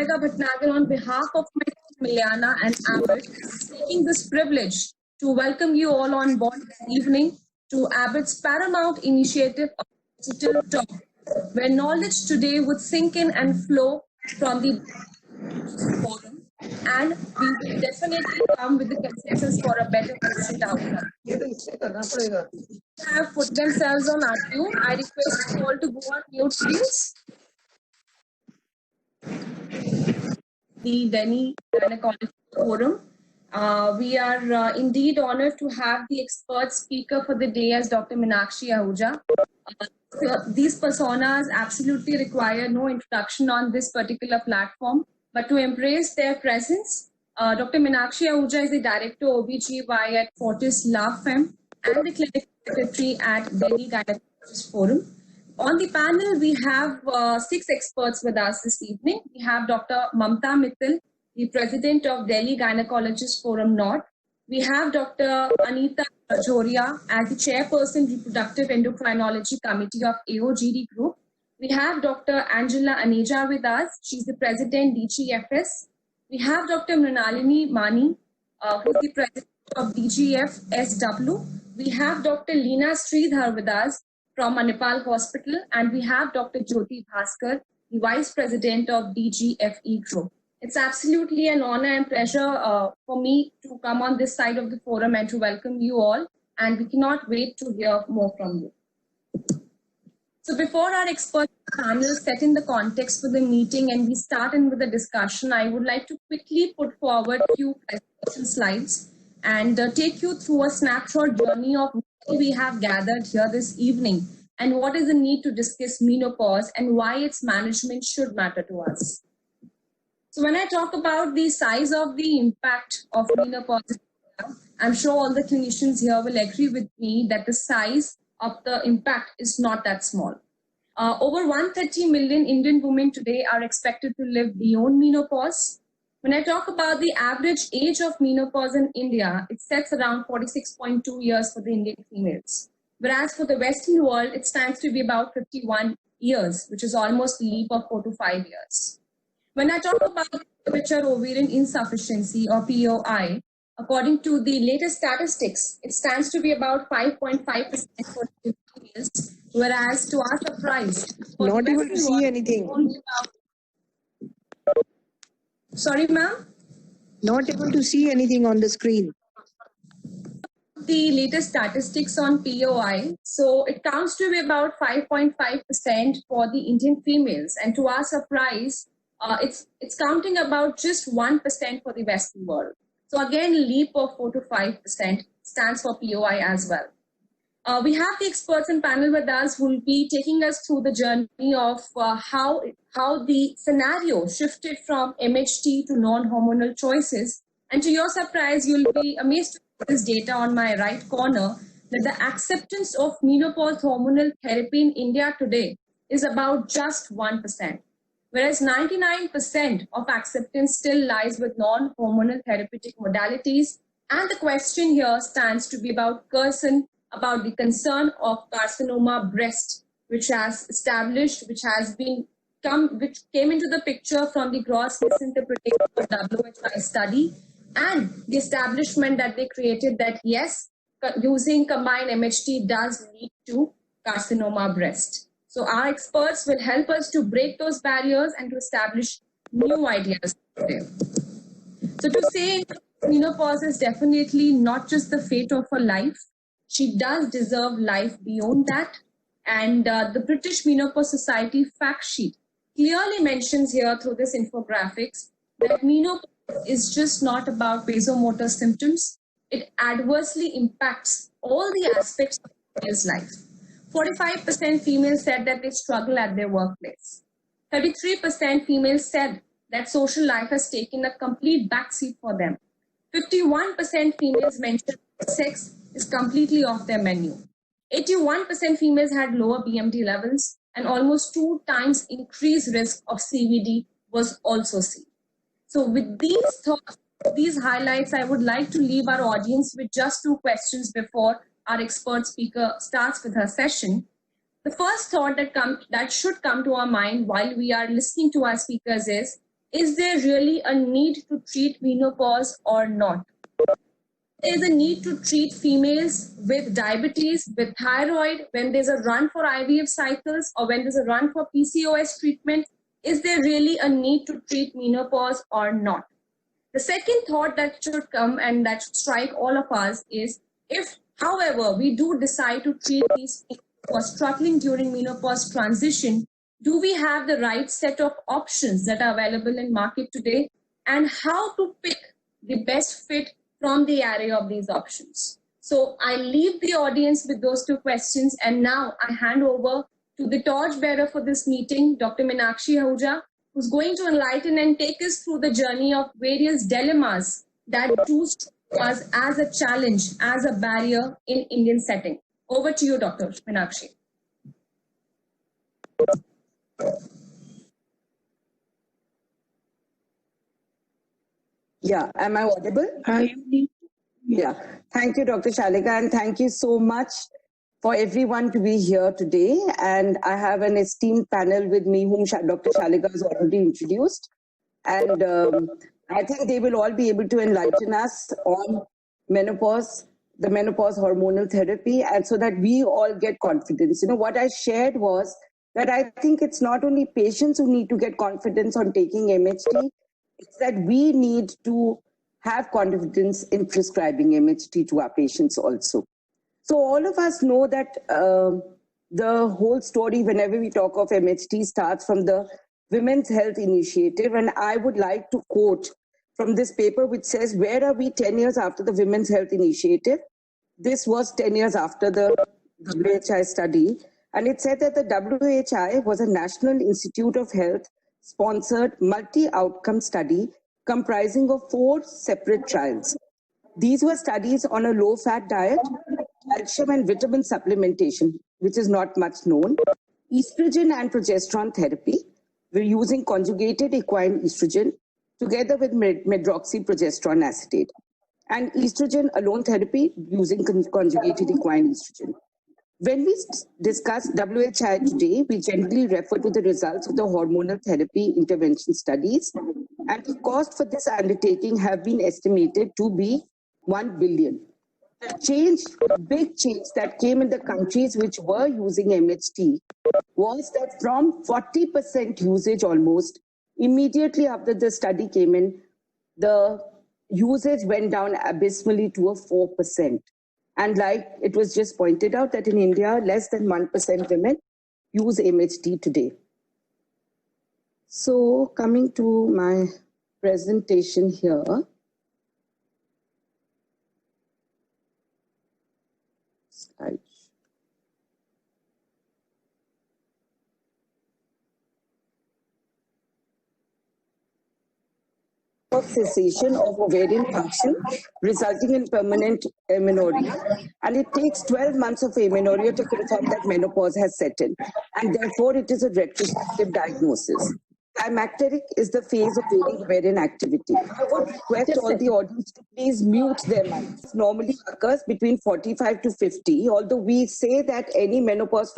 Monica Bhatnagar, on behalf of my team, Miliana and Abbott, taking this privilege to welcome you all on board this evening to Abbott's paramount initiative of Digital Talk, where knowledge today would sink in and flow from the forum, and we will definitely come with the consensus for a better patient outcome. Have put themselves on mute. I request you all to go on mute, please. The Delhi Gynecology Forum. We are indeed honored to have the expert speaker for the day as Dr. Meenakshi Ahuja. These personas absolutely require no introduction on this particular platform, but to embrace their presence, Dr. Meenakshi Ahuja is the Director OBGY at Fortis LaFem and the Clinical Secretary at Delhi Gynecologist Forum. On the panel, we have 6 experts with us this evening. We have Dr. Mamta Mittal, the President of Delhi Gynecologist Forum North. We have Dr. Anita Rajoria as the Chairperson, Reproductive Endocrinology Committee of AOGD Group. We have Dr. Angela Aneja with us. She's the President, DGFS. We have Dr. Mrinalini Mani, who's the President of DGF-SW. We have Dr. Leena Sridhar with us from Manipal Hospital, and we have Dr. Jyoti Bhaskar, the Vice President of DGFE Group. It's absolutely an honor and pleasure for me to come on this side of the forum and to welcome you all, and we cannot wait to hear more from you. So before our expert panel set in the context for the meeting and we start in with the discussion, I would like to quickly put forward a few presentation slides and take you through a snapshot journey of what we have gathered here this evening and what is the need to discuss menopause and why its management should matter to us. So when I talk about the size of the impact of menopause, I'm sure all the clinicians here will agree with me that the size of the impact is not that small. Over 130 million Indian women today are expected to live beyond menopause. When I talk about the average age of menopause in India, it sets around 46.2 years for the Indian females. Whereas for the Western world, it stands to be about 51 years, which is almost a leap of 4 to 5 years. When I talk about premature ovarian insufficiency or POI, according to the latest statistics, it stands to be about 5.5% for the females, whereas to our surprise, not able to see anything. Sorry, ma'am? Not able to see anything on the screen. The latest statistics on POI, so it counts to be about 5.5% for the Indian females, and to our surprise, it's counting about just 1% for the Western world. So again, leap of 4 to 5% stands for POI as well. We have the experts in panel with us who will be taking us through the journey of how the scenario shifted from MHT to non-hormonal choices. And to your surprise, you'll be amazed to see this data on my right corner that the acceptance of menopause hormonal therapy in India today is about just 1%. Whereas 99% of acceptance still lies with non-hormonal therapeutic modalities. And the question here stands to be about the concern of carcinoma breast, which came into the picture from the gross misinterpretation of WHI study and the establishment that they created that yes, using combined MHT does lead to carcinoma breast. So our experts will help us to break those barriers and to establish new ideas today. So to say menopause is definitely not just the fate of her life, she does deserve life beyond that. And the British Menopause Society fact sheet clearly mentions here through this infographics that menopause is just not about vasomotor symptoms. It adversely impacts all the aspects of a female's life. 45% females said that they struggle at their workplace. 33% females said that social life has taken a complete backseat for them. 51% females mentioned sex is completely off their menu. 81% females had lower BMD levels, and almost 2 times increased risk of CVD was also seen. So with these thoughts, these highlights, I would like to leave our audience with just 2 questions before our expert speaker starts with her session. The first thought that should come to our mind while we are listening to our speakers is, is there really a need to treat menopause or not? There's a need to treat females with diabetes, with thyroid, when there's a run for IVF cycles or when there's a run for PCOS treatment. Is there really a need to treat menopause or not? The second thought that should come and that should strike all of us is, if, however, we do decide to treat these people who are struggling during menopause transition, do we have the right set of options that are available in market today, and how to pick the best fit from the array of these options? So I leave the audience with those two questions, and now I hand over to the torchbearer for this meeting, Dr. Meenakshi Ahuja, who's going to enlighten and take us through the journey of various dilemmas that do us as a challenge, as a barrier in Indian setting. Over to you, Dr. Meenakshi. Yeah, am I audible? Yeah. Thank you, Dr. Shalika, and thank you so much for everyone to be here today. And I have an esteemed panel with me whom Dr. Shalika has already introduced. And I think they will all be able to enlighten us on menopause, the menopause hormonal therapy, and so that we all get confidence. You know, what I shared was that I think it's not only patients who need to get confidence on taking MHT, it's that we need to have confidence in prescribing MHT to our patients also. So all of us know that the whole story, whenever we talk of MHT, starts from the Women's Health Initiative. And I would like to quote from this paper, which says, where are we 10 years after the Women's Health Initiative? This was 10 years after the WHI study. And it said that the WHI was a National Institute of Health sponsored multi-outcome study comprising of 4 separate trials. These were studies on a low-fat diet, calcium and vitamin supplementation, which is not much known, estrogen and progesterone therapy. We're using conjugated equine estrogen together with medroxyprogesterone acetate, and estrogen alone therapy using conjugated equine estrogen. When we discuss WHI today, we generally refer to the results of the hormonal therapy intervention studies, and the cost for this undertaking have been estimated to be 1 billion. The big change that came in the countries which were using MHT was that from 40% usage almost, immediately after the study came in, the usage went down abysmally to a 4%. And like it was just pointed out that in India, less than 1% women use MHT today. So coming to my presentation here. Slide. Of cessation of ovarian function resulting in permanent amenorrhea, and it takes 12 months of amenorrhea to confirm that menopause has set in, and therefore it is a retrospective diagnosis. Climacteric is the phase of waning ovarian activity. I would request all the audience to please mute their mics. It normally occurs between 45 to 50, although we say that any menopause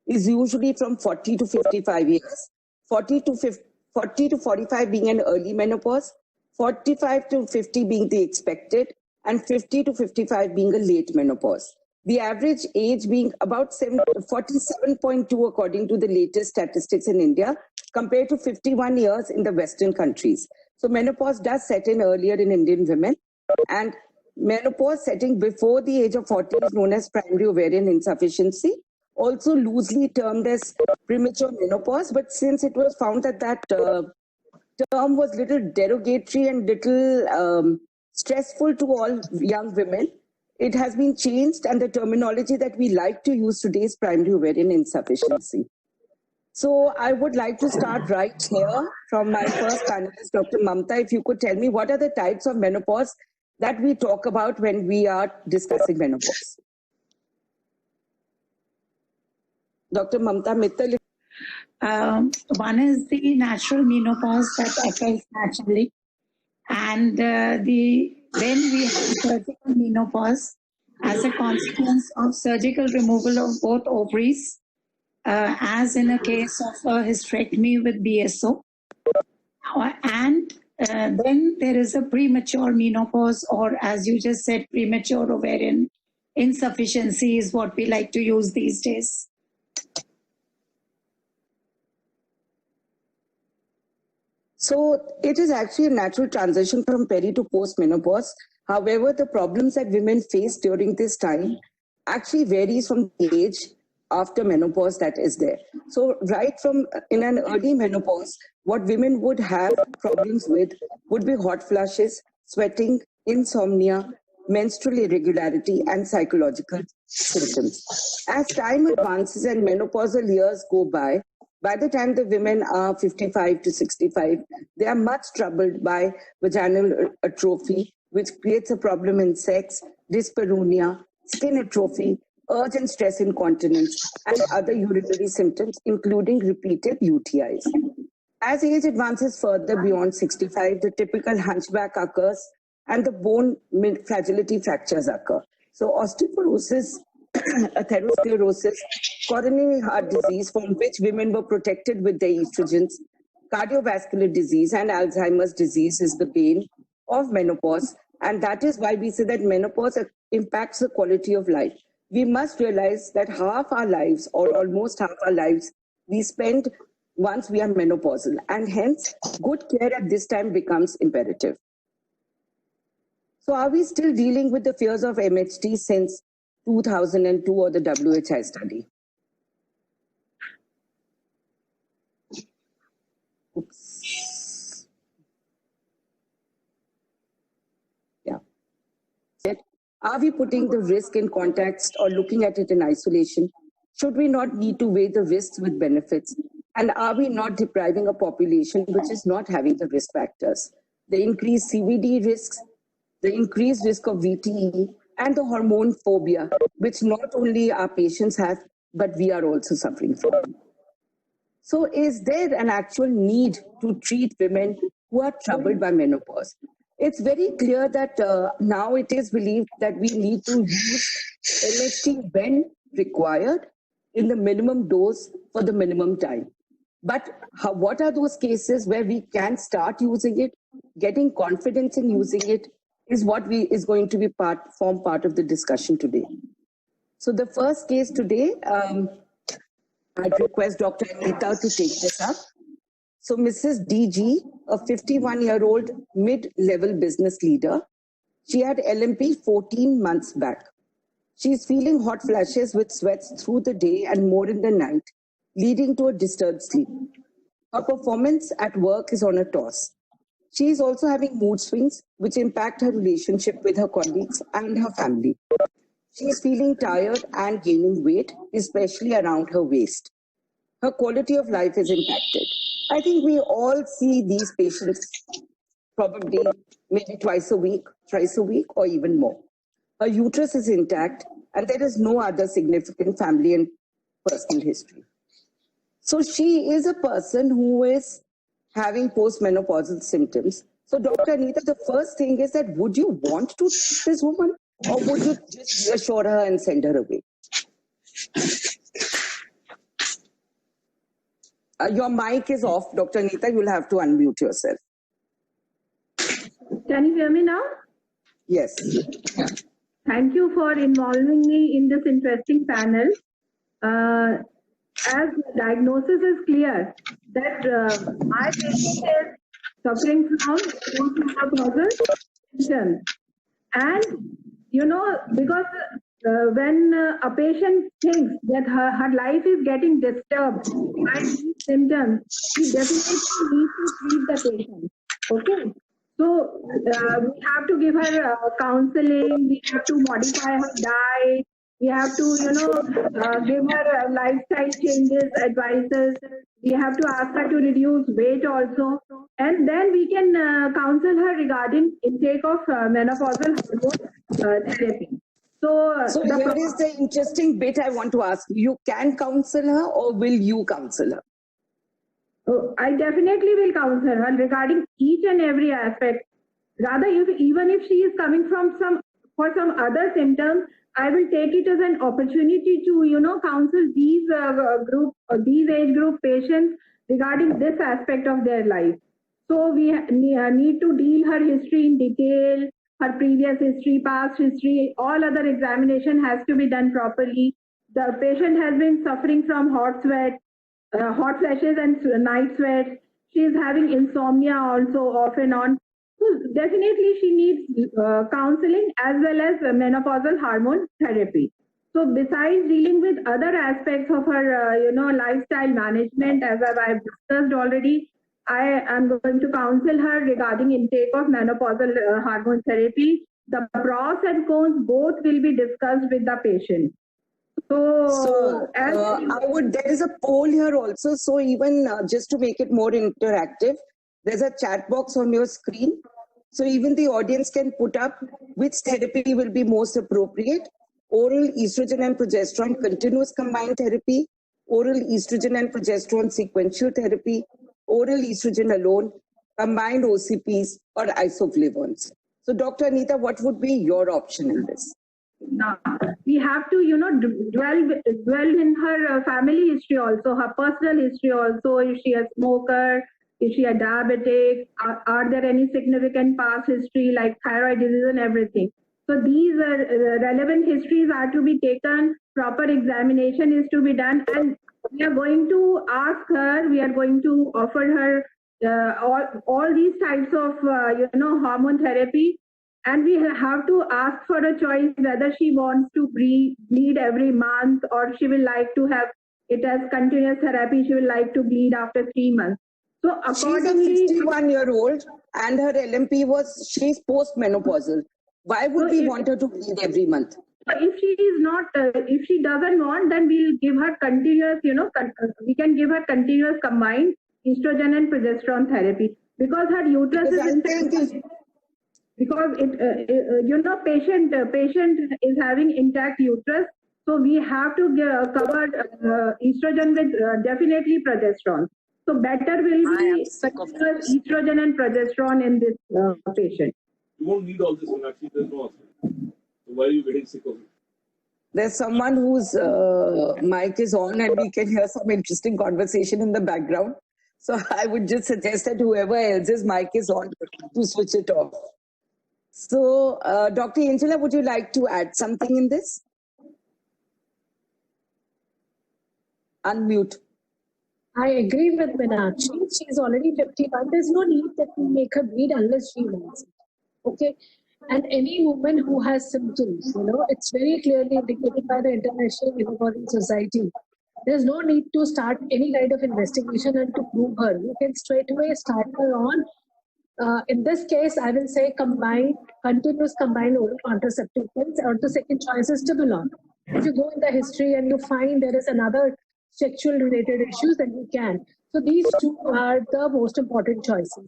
is usually from 40 to 55 years. 40 to 45 being an early menopause, 45 to 50 being the expected, and 50 to 55 being a late menopause. The average age being about 47.2 according to the latest statistics in India, compared to 51 years in the Western countries. So menopause does set in earlier in Indian women, and menopause setting before the age of 40 is known as primary ovarian insufficiency, also loosely termed as premature menopause. But since it was found that that term was little derogatory and little stressful to all young women, it has been changed, and the terminology that we like to use today is primary ovarian insufficiency. So I would like to start right here from my first panelist, Dr. Mamta. If you could tell me what are the types of menopause that we talk about when we are discussing menopause. Dr. Mamta Mittal. One is the natural menopause that occurs naturally, and when we have surgical menopause as a consequence of surgical removal of both ovaries, as in a case of a hysterectomy with BSO, And then there is a premature menopause, or as you just said, premature ovarian insufficiency is what we like to use these days. So it is actually a natural transition from peri to post-menopause. However, the problems that women face during this time actually varies from the age after menopause that is there. So right from in an early menopause, what women would have problems with would be hot flushes, sweating, insomnia, menstrual irregularity, and psychological symptoms. As time advances and menopausal years go by the time the women are 55 to 65, they are much troubled by vaginal atrophy, which creates a problem in sex, dyspareunia, skin atrophy, urge and stress incontinence, and other urinary symptoms, including repeated UTIs. As age advances further beyond 65, the typical hunchback occurs and the bone fragility fractures occur. So osteoporosis, atherosclerosis, coronary heart disease, from which women were protected with their estrogens, cardiovascular disease, and Alzheimer's disease is the bane of menopause. And that is why we say that menopause impacts the quality of life. We must realize that half our lives, or almost half our lives, we spend once we are menopausal, and hence good care at this time becomes imperative. So are we still dealing with the fears of MHT since 2002 or the WHI study? Oops. Yeah. Are we putting the risk in context or looking at it in isolation? Should we not need to weigh the risks with benefits? And are we not depriving a population which is not having the risk factors? The increased CVD risks, the increased risk of VTE, and the hormone phobia, which not only our patients have, but we are also suffering from. So is there an actual need to treat women who are troubled by menopause? It's very clear that now it is believed that we need to use MHT when required in the minimum dose for the minimum time. But what are those cases where we can start using it? Getting confidence in using it is what is going to be form part of the discussion today. So the first case today, I'd request Dr. Anita to take this up. So Mrs. DG, a 51-year-old mid-level business leader, she had LMP 14 months back. She's feeling hot flashes with sweats through the day and more in the night, leading to a disturbed sleep. Her performance at work is on a toss. She is also having mood swings, which impact her relationship with her colleagues and her family. She is feeling tired and gaining weight, especially around her waist. Her quality of life is impacted. I think we all see these patients probably maybe twice a week, thrice a week, or even more. Her uterus is intact, and there is no other significant family and personal history. So she is a person who is having postmenopausal symptoms. So Dr. Anita, the first thing is that would you want to treat this woman, or would you just reassure her and send her away? Your mic is off, Dr. Anita. You'll have to unmute yourself. Can you hear me now? Yes. Thank you for involving me in this interesting panel. As diagnosis is clear that my patient is suffering from postmenopausal symptoms. And, because when a patient thinks that her life is getting disturbed by these symptoms, she definitely needs to treat the patient. Okay? So we have to give her counseling, we have to modify her diet, we have to, give her lifestyle changes, advices. We have to ask her to reduce weight also. And then we can counsel her regarding intake of menopausal hormone therapy. So here is the interesting bit I want to ask. You can counsel her, or will you counsel her? I definitely will counsel her regarding each and every aspect. Rather, even if she is coming from for some other symptoms, I will take it as an opportunity to, counsel these age group patients regarding this aspect of their life. So we need to deal her history in detail, her previous history, past history, all other examination has to be done properly. The patient has been suffering from hot flashes and night sweats. She is having insomnia also off and on. So definitely she needs counseling as well as menopausal hormone therapy. So besides dealing with other aspects of her, lifestyle management, as I've discussed already, I am going to counsel her regarding intake of menopausal hormone therapy. The pros and cons both will be discussed with the patient. So, there is a poll here also. So even just to make it more interactive, there's a chat box on your screen. So even the audience can put up which therapy will be most appropriate. Oral estrogen and progesterone continuous combined therapy, oral estrogen and progesterone sequential therapy, oral estrogen alone, combined OCPs, or isoflavones. So Dr. Anita, what would be your option in this? Now, we have to, dwell in her family history also, her personal history also. Is she a smoker? Is she a diabetic? Are there any significant past history like thyroid disease and everything? So these relevant histories are to be taken, proper examination is to be done, and we are going to ask her, we are going to offer her all these types of, hormone therapy. And we have to ask for a choice whether she wants to bleed every month, or she will like to have it as continuous therapy. She will like to bleed after 3 months. So accordingly, she's a 61-year-old and her LMP she's postmenopausal. Why would we want her to bleed every month? If she is not, if she doesn't want, then we'll give her continuous, we can give her continuous combined estrogen and progesterone therapy, because her uterus because patient is having intact uterus, so we have to cover estrogen with definitely progesterone. So better will be estrogen and progesterone in this patient. You won't need all this one. Actually, there's no hospital. So why are you getting sick of it? There's someone whose mic is on and we can hear some interesting conversation in the background. So I would just suggest that whoever else's mic is on to switch it off. So, Dr. Angela, would you like to add something in this? Unmute. I agree with Meenakshi. She's already 51. There's no need that we make her bleed unless she wants it. Okay? And any woman who has symptoms, it's very clearly indicated by the International Menopause Society. There's no need to start any kind of investigation and to prove her. You can straight away start her on. In this case, I will say continuous combined oral contraceptive pills, or the second choice is Tibolon. If you go in the history and you find there is another sexual related issues, then you can. So these two are the most important choices.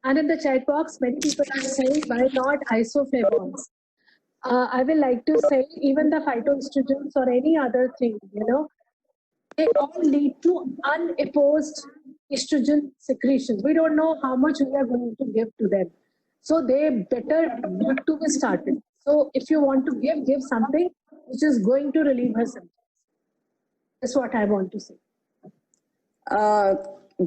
And in the chat box, many people are saying, why not isoflavones? I will like to say, even the phytoestrogens or any other thing, they all lead to unopposed estrogen secretions. We don't know how much we are going to give to them. So they better need to be started. So if you want to give something which is going to relieve her symptoms. That's what I want to say.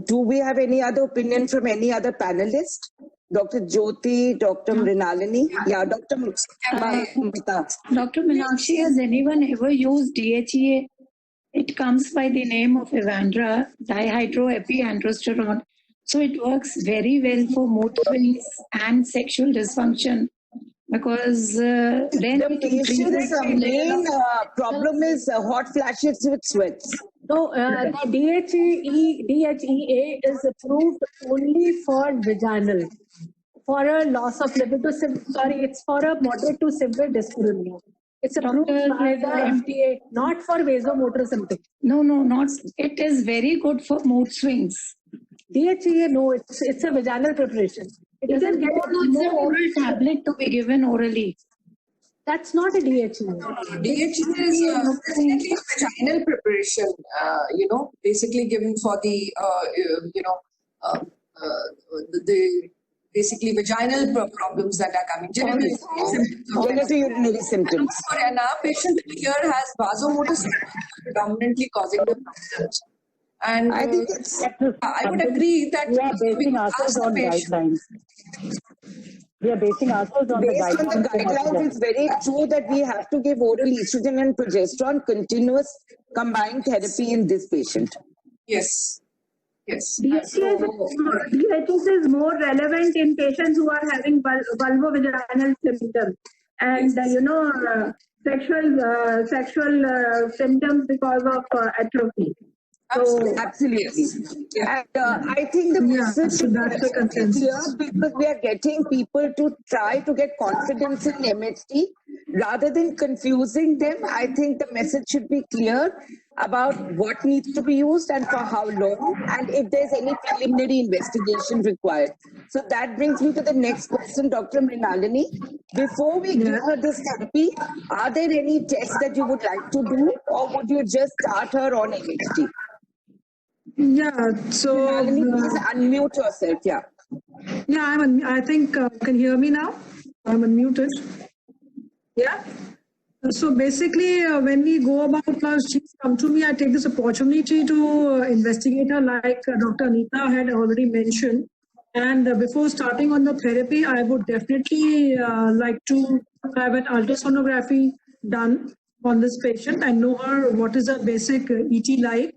Do we have any other opinion from any other panelist? Dr. Jyoti, Dr. Mrinalini? Yeah, Dr. Mamta. Dr. Meenakshi, has anyone ever used DHEA? It comes by the name of Evandra, dihydroepiandrosterone. So it works very well for mood swings and sexual dysfunction, because then the patient's main problem is hot flashes with sweats. No, the DHEA is approved only for vaginal, for a loss of libido. It's for a moderate to severe dyspareunia. It's approved by the FDA, not for vasomotor symptoms. No, not. It is very good for mood swings. DHEA, no, it's a vaginal preparation. It doesn't get it's an oral tablet to be given orally. That's not a DHEA. DHEA is definitely a vaginal preparation, basically given for the, the basically vaginal problems that are coming. Urinary symptoms. And our patient here has vasomotor symptoms predominantly causing the problems. And I think it's I would agree that we are basing ourselves on guidelines. We are basing ourselves on the based on the guidelines. It's very true that we have to give oral estrogen and progesterone continuous combined therapy in this patient. Yes. Yes. DHS is more relevant in patients who are having vulvovaginal symptoms and sexual symptoms because of atrophy. Absolutely. And I think the message is clear because we are getting people to try to get confidence in MHT rather than confusing them. I think the message should be clear about what needs to be used and for how long, and if there's any preliminary investigation required. So that brings me to the next question, Dr. Mrinalini. Before we give her this therapy, are there any tests that you would like to do, or would you just start her on MHT? Yeah, so please unmute yourself. Yeah, I think can you hear me now? I'm unmuted. Yeah. So basically, when we go about she's come to me, I take this opportunity to investigate her, like Dr. Anita had already mentioned. And before starting on the therapy, I would definitely like to have an ultrasonography done on this patient and know her what is her basic ET like.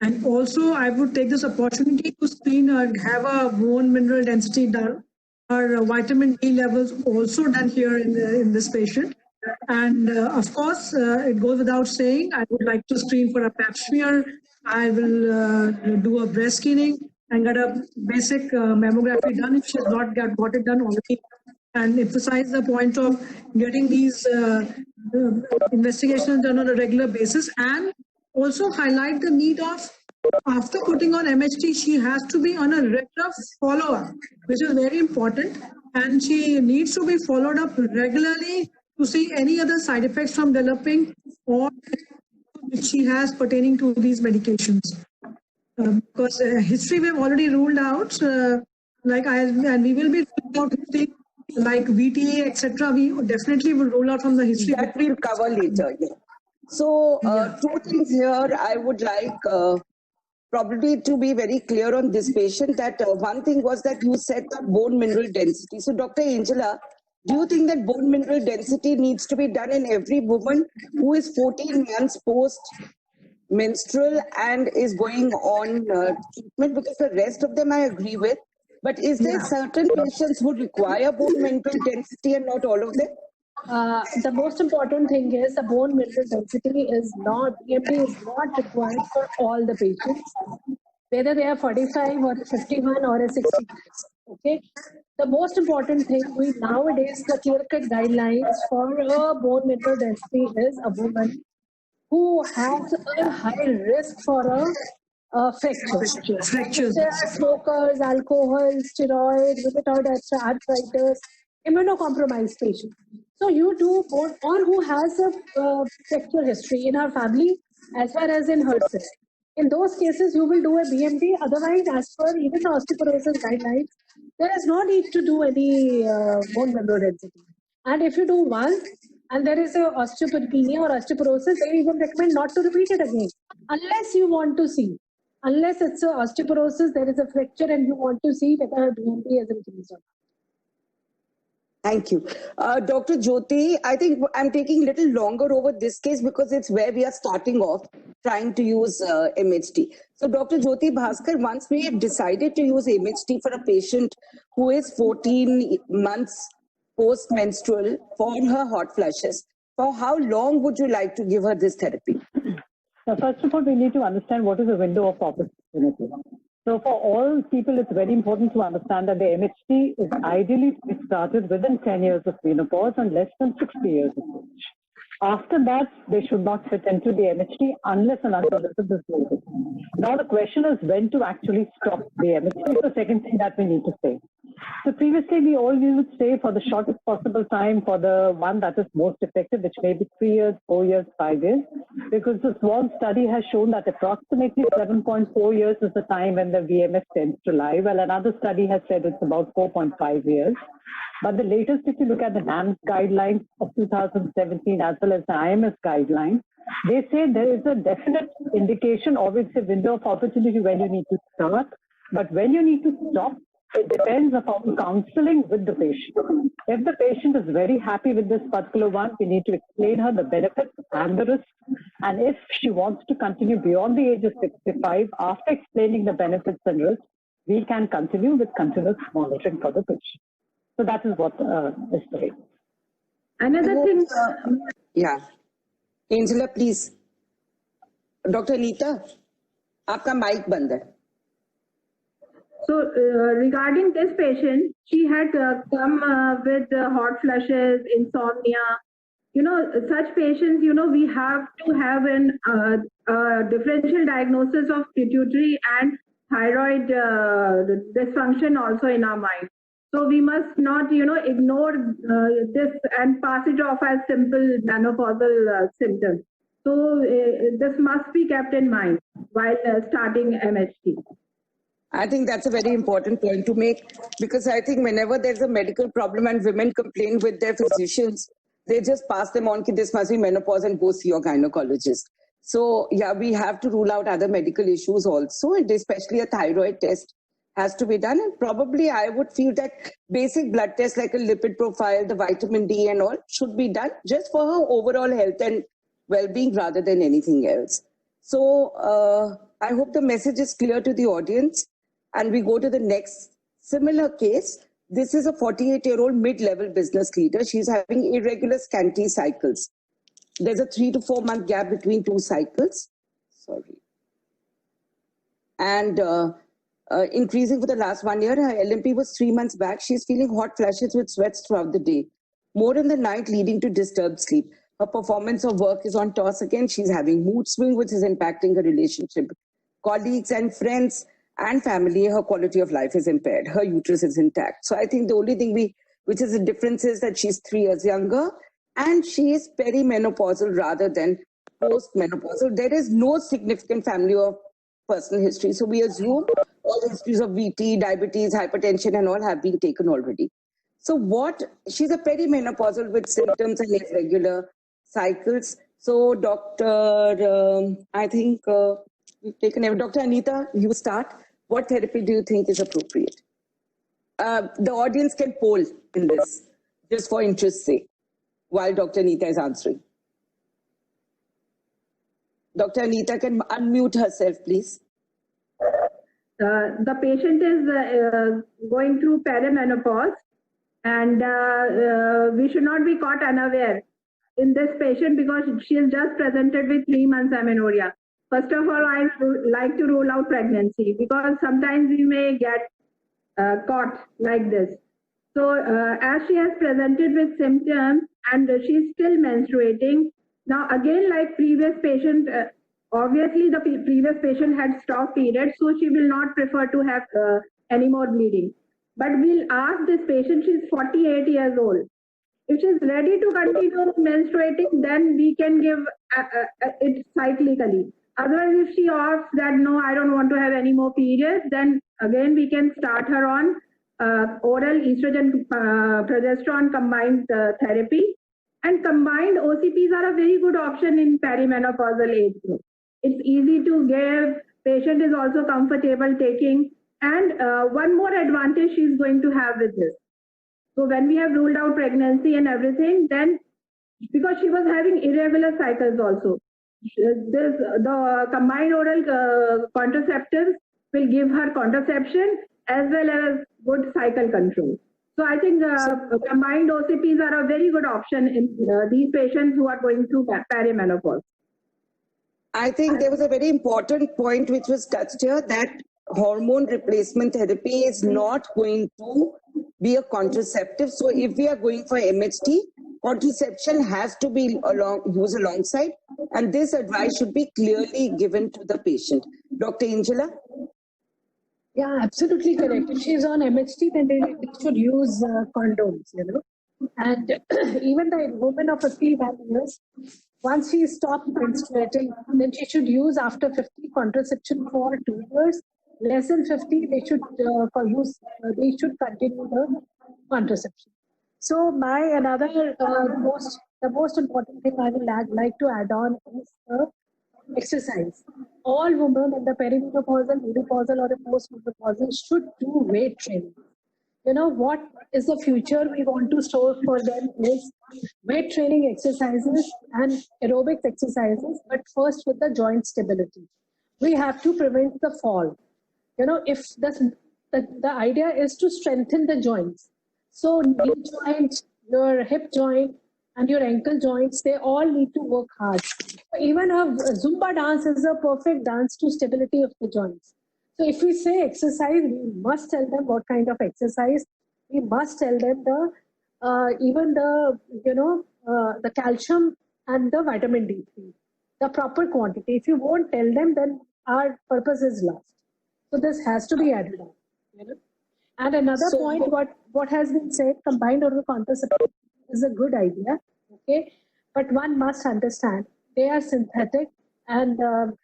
And also, I would take this opportunity to screen her, have a bone mineral density done, her vitamin D levels also done here in this patient. And of course, it goes without saying, I would like to screen for a pap smear. I will do a breast scanning and get a basic mammography done if she has not got it done already. And emphasize the point of getting these investigations done on a regular basis, and also highlight the need of, after putting on MHT, she has to be on a regular follow-up, which is very important. And she needs to be followed up regularly to see any other side effects from developing or which she has pertaining to these medications. Because history we've already ruled out, and we will be ruling out history like VTA, etc. We definitely will rule out from the history. That we'll cover later. Yeah. So two things here I would like probably to be very clear on this patient. That one thing was that you said the bone mineral density. So Dr. Angela, do you think that bone mineral density needs to be done in every woman who is 14 months post-menstrual and is going on treatment? Because the rest of them I agree with. But is there certain patients who require bone mineral density and not all of them? The most important thing is the bone mineral density is not, BMD is not required for all the patients, whether they are 45 or 51 or a 60. Okay. The most important thing nowadays, the clear-cut guidelines for a bone mineral density is a woman who has a high risk for a fracture. There are smokers, alcohol, steroids, rheumatoid arthritis, immunocompromised patients. So you do both, or who has a fracture history in her family as well as in herself. In those cases, you will do a BMD. Otherwise, as per even the osteoporosis guidelines, there is no need to do any bone mineral density. And if you do one, and there is a osteopenia or osteoporosis, they even recommend not to repeat it again, unless you want to see. Unless it's a osteoporosis, there is a fracture, and you want to see whether BMD has increased or not. Thank you. Dr. Jyoti, I think I'm taking a little longer over this case because it's where we are starting off trying to use MHT. So Dr. Jyoti Bhaskar, once we have decided to use MHT for a patient who is 14 months post-menstrual for her hot flushes, for how long would you like to give her this therapy? Now, first of all, we need to understand what is the window of opportunity. So for all people, it's very important to understand that the MHT is ideally to be started within 10 years of menopause and less than 60 years of age. After that, they should not fit into the MHT unless and until this is needed. Now the question is when to actually stop the MHT is the second thing that we need to say. So previously, we would say for the shortest possible time for the one that is most effective, which may be 3 years, 4 years, 5 years, because the SWAN study has shown that approximately 7.4 years is the time when the VMS tends to lie, while another study has said it's about 4.5 years. But the latest, if you look at the NAMS guidelines of 2017 as well as the IMS guidelines, they say there is a definite indication, obviously, window of opportunity when you need to start, but when you need to stop, it depends upon counseling with the patient. If the patient is very happy with this particular one, we need to explain her the benefits and the risks. And if she wants to continue beyond the age of 65, after explaining the benefits and risks, we can continue with continuous monitoring for the patient. So that is what is the rate. Another thing. Yeah. Angela, please. Dr. Anita, आपका mic बंद है. So regarding this patient, she had come with hot flushes, insomnia. You know, such patients, you know, we have to have an differential diagnosis of pituitary and thyroid dysfunction also in our mind. So we must not, you know, ignore this and pass it off as simple menopausal symptoms. So this must be kept in mind while starting MHT. I think that's a very important point to make, because I think whenever there's a medical problem and women complain with their physicians, they just pass them on, this must be menopause and go see your gynecologist. So yeah, we have to rule out other medical issues also, and especially a thyroid test has to be done. And probably I would feel that basic blood tests like a lipid profile, the vitamin D and all should be done just for her overall health and well-being rather than anything else. So I hope the message is clear to the audience. And we go to the next similar case. This is a 48-year-old mid-level business leader. She's having irregular scanty cycles. There's a 3 to 4 month gap between 2 cycles. Sorry. And increasing for the last 1 year. Her LMP was 3 months back. She's feeling hot flashes with sweats throughout the day, more in the night, leading to disturbed sleep. Her performance of work is on toss again. She's having mood swing, which is impacting her relationship, colleagues and friends and family. Her quality of life is impaired. Her uterus is intact. So I think the only thing which is the difference is that she's 3 years younger and she is perimenopausal rather than postmenopausal. There is no significant family or personal history. So we assume all the histories of VT, diabetes, hypertension and all have been taken already. So she's a perimenopausal with symptoms and irregular cycles. So Dr. I think we've taken over. Dr. Anita, you start. What therapy do you think is appropriate? The audience can poll in this, just for interest's sake, while Dr. Anita is answering. Dr. Anita can unmute herself, please. The patient is going through perimenopause, and we should not be caught unaware in this patient because she is just presented with 3 months amenorrhea. First of all, I like to rule out pregnancy because sometimes we may get caught like this. So as she has presented with symptoms and she's still menstruating, now again like previous patient, obviously the previous patient had stopped period, so she will not prefer to have any more bleeding. But we'll ask this patient, she's 48 years old. If she's ready to continue menstruating, then we can give it cyclically. Otherwise, if she opts that, no, I don't want to have any more periods, then again, we can start her on oral estrogen progesterone combined therapy. And combined OCPs are a very good option in perimenopausal age group. It's easy to give, patient is also comfortable taking, and one more advantage she's going to have with this. So when we have ruled out pregnancy and everything, then because she was having irregular cycles also, the combined oral contraceptives will give her contraception as well as good cycle control. So I think combined OCPs are a very good option in these patients who are going through perimenopause. I think there was a very important point which was touched here, that hormone replacement therapy is not going to be a contraceptive. So if we are going for MHT, contraception has to be used alongside, and this advice should be clearly given to the patient. Dr. Angela? Yeah, absolutely correct. If she's on MHT, then they should use condoms, you know. And even the woman of 51 years, once she stopped menstruating, then she should use after 50 contraception for 2 years. Less than 50, they should continue the contraception. So my another most the most important thing I would like to add on is the exercise. All women in the perimenopausal, menopausal, or the postmenopausal should do weight training. You know what is the future we want to store for them is weight training exercises and aerobics exercises, but first with the joint stability. We have to prevent the fall. You know, if the idea is to strengthen the joints. So knee joint, your hip joint, and your ankle joints, they all need to work hard. Even a Zumba dance is a perfect dance to stability of the joints. So if we say exercise, we must tell them what kind of exercise. We must tell them the calcium and the vitamin D3, the proper quantity. If you won't tell them, then our purpose is lost. So this has to be added on. You know? And another point, what has been said, combined oral contraceptive is a good idea. Okay, but one must understand they are synthetic, and the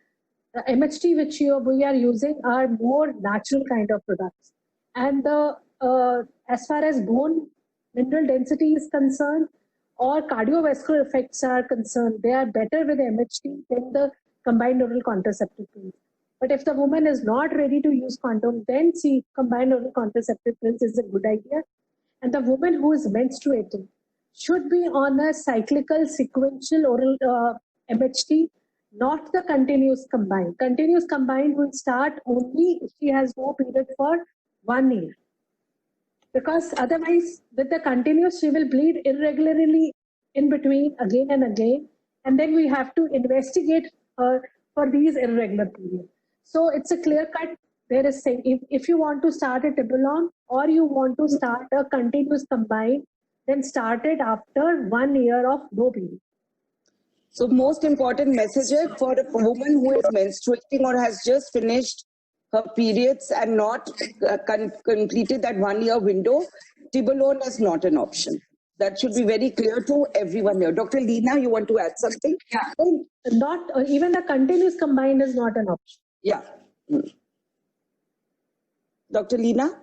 MHT which we are using are more natural kind of products. And as far as bone mineral density is concerned or cardiovascular effects are concerned, they are better with MHT than the combined oral contraceptive pills. But if the woman is not ready to use condom, then see, combined oral contraceptive pills is a good idea. And the woman who is menstruating should be on a cyclical sequential oral MHT, not the continuous combined. Continuous combined will start only if she has no period for 1 year. Because otherwise, with the continuous, she will bleed irregularly in between again and again. And then we have to investigate her for these irregular periods. So it's a clear cut. There is saying if you want to start a Tibolon or you want to start a continuous combined, then start it after 1 year of no period. So most important message for a woman who is menstruating or has just finished her periods and not completed that 1 year window, Tibolone is not an option. That should be very clear to everyone here. Dr. Leena, you want to add something? Yeah. Not even the continuous combined is not an option. Yeah. Dr. Leena?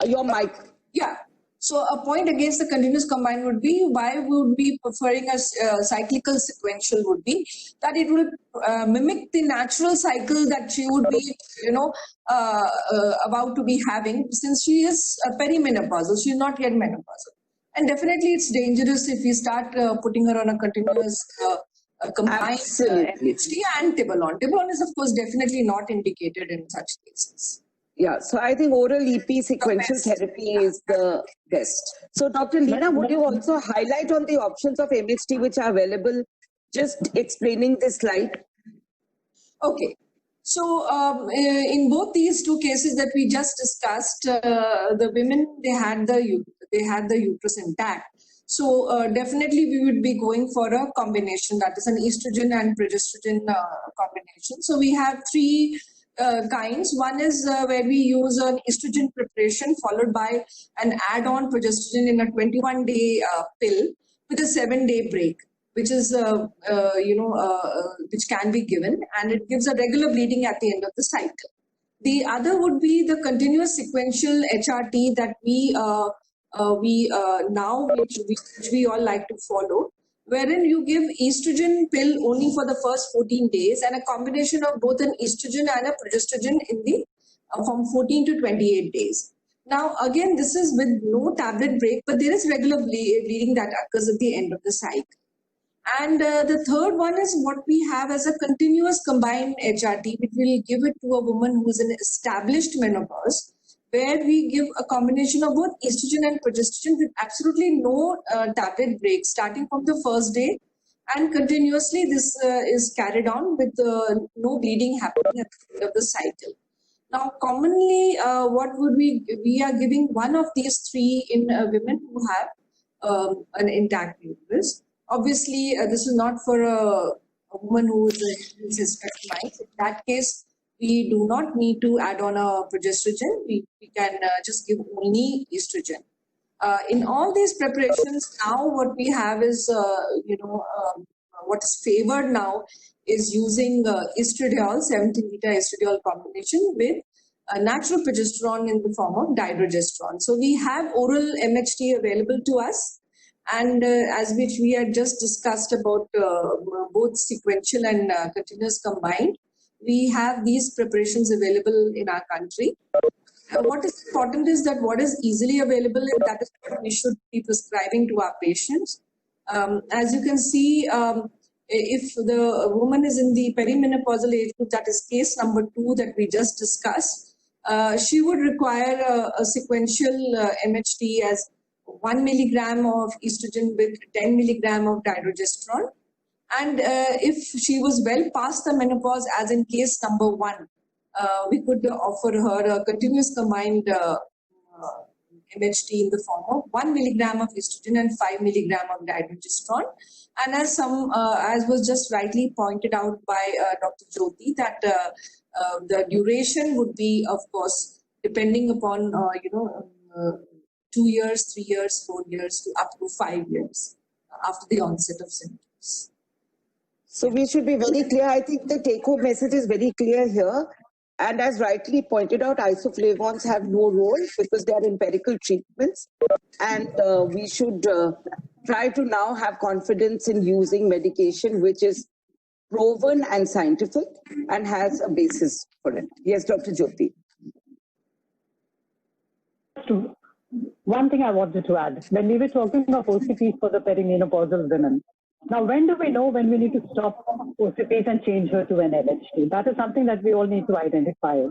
Your mic. Yeah. So a point against the continuous combined would be why we would be preferring a cyclical sequential would be that it will mimic the natural cycle that she would be, about to be having, since she is perimenopausal. She is not yet menopausal. And definitely it's dangerous if we start putting her on a continuous combined MHT and Tibolone. Tibolone is, of course, definitely not indicated in such cases. Yeah, so I think oral EP sequential therapy is the best. So Dr. Leena, would you also highlight on the options of MHT which are available, just explaining this slide? Okay. So in both these two cases that we just discussed, the women, they had the uterus intact. So definitely we would be going for a combination, that is an estrogen and progesterone combination. So we have three kinds. One is where we use an estrogen preparation followed by an add-on progesterone in a 21-day pill with a 7-day break, which is which can be given, and it gives a regular bleeding at the end of the cycle. The other would be the continuous sequential HRT that we all like to follow, wherein you give estrogen pill only for the first 14 days and a combination of both an estrogen and a progesterone in the from 14 to 28 days. Now, again, this is with no tablet break, but there is regular bleeding that occurs at the end of the cycle. And the third one is what we have as a continuous combined HRT, which will give it to a woman who is in established menopause, where we give a combination of both estrogen and progesterone with absolutely no tablet break, starting from the first day, and continuously this is carried on with no bleeding happening at the end of the cycle. Now, commonly, what would we are giving one of these three in women who have an intact uterus. Obviously, this is not for a woman who is hysterectomized. In that case, we do not need to add on a progesterone. We can just give only estrogen. In all these preparations, now what we have is, what is favored now is using estradiol, 17-beta estradiol combination with natural progesterone in the form of dydrogesterone. So we have oral MHT available to us, And as which we had just discussed about both sequential and continuous combined, we have these preparations available in our country. What is important is that what is easily available, and that is what we should be prescribing to our patients. As you can see, if the woman is in the perimenopausal age group, that is case number 2 that we just discussed, she would require a sequential MHT as 1 milligram of estrogen with 10 milligram of dydrogesterone. And if she was well past the menopause, as in case number 1, we could offer her a continuous combined MHT in the form of 1 milligram of estrogen and 5 milligram of dydrogesterone. And as was just rightly pointed out by Dr. Jyoti, that the duration would be, of course, depending upon 2 years, 3 years, 4 years, to up to 5 years after the onset of symptoms. So we should be very clear. I think the take-home message is very clear here. And as rightly pointed out, isoflavones have no role because they are empirical treatments. And we should try to now have confidence in using medication which is proven and scientific and has a basis for it. Yes, Dr. Jyoti. One thing I wanted to add, when we were talking about OCPs for the perimenopausal women, now when do we know when we need to stop OCPs and change her to an LHT? That is something that we all need to identify.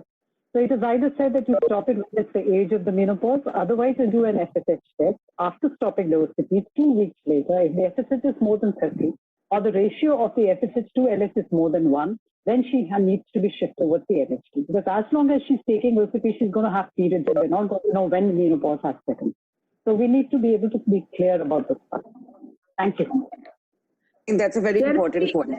So it is either said that you stop it when it's the age of the menopause, otherwise you do an FSH test. After stopping the OCPs, 2 weeks later, if the FSH is more than 30, or the ratio of the FSH to LH is more than 1, then she needs to be shifted towards the LHT. Because as long as she's taking OCP, she's going to have periods and we're not going to know when menopause has second. So we need to be able to be clear about this fact. Thank you. And that's a very important point.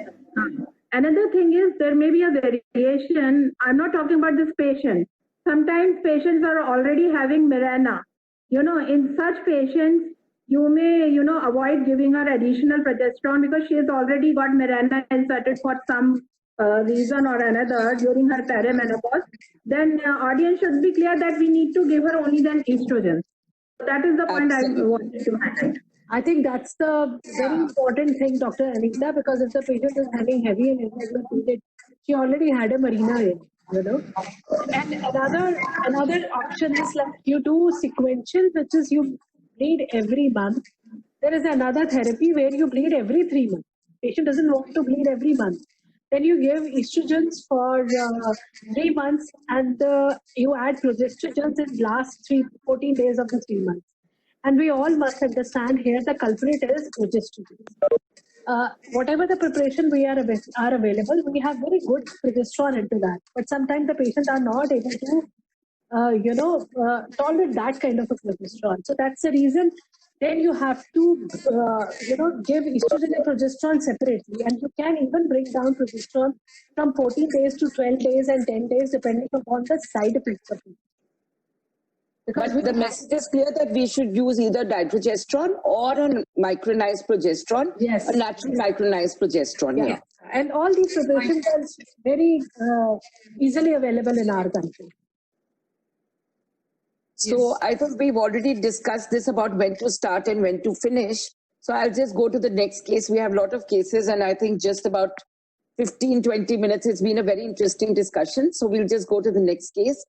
Another thing is there may be a variation. I'm not talking about this patient. Sometimes patients are already having Mirena. In such patients, you may, avoid giving her additional progesterone because she has already got Mirena inserted for some reason or another during her perimenopause. Then audience should be clear that we need to give her only then estrogen. That is the point I wanted to highlight. I think that's the very important thing, Dr. Anita, because if the patient is having heavy and irregular period, she already had a Mirena in, And another option is like you do sequential, which is you bleed every month. There is another therapy where you bleed every 3 months. Patient doesn't want to bleed every month. Then you give estrogens for 3 months and you add progestogens in last 14 days of the 3 months. And we all must understand here the culprit is progesterone. Whatever the preparation we are available, we have very good progesterone into that. But sometimes the patients are not able to, tolerate that kind of a progesterone. So that's the reason. Then you have to, give estrogen and progesterone separately. And you can even bring down progesterone from 14 days to 12 days and 10 days, depending upon the side effects of it. But the message is clear that we should use either dydrogesterone or a micronized progesterone, a natural micronized progesterone. Yeah. And all these preparations are very easily available in our country. So I think we've already discussed this about when to start and when to finish. So I'll just go to the next case. We have a lot of cases and I think just about 15-20 minutes. It's been a very interesting discussion. So we'll just go to the next case,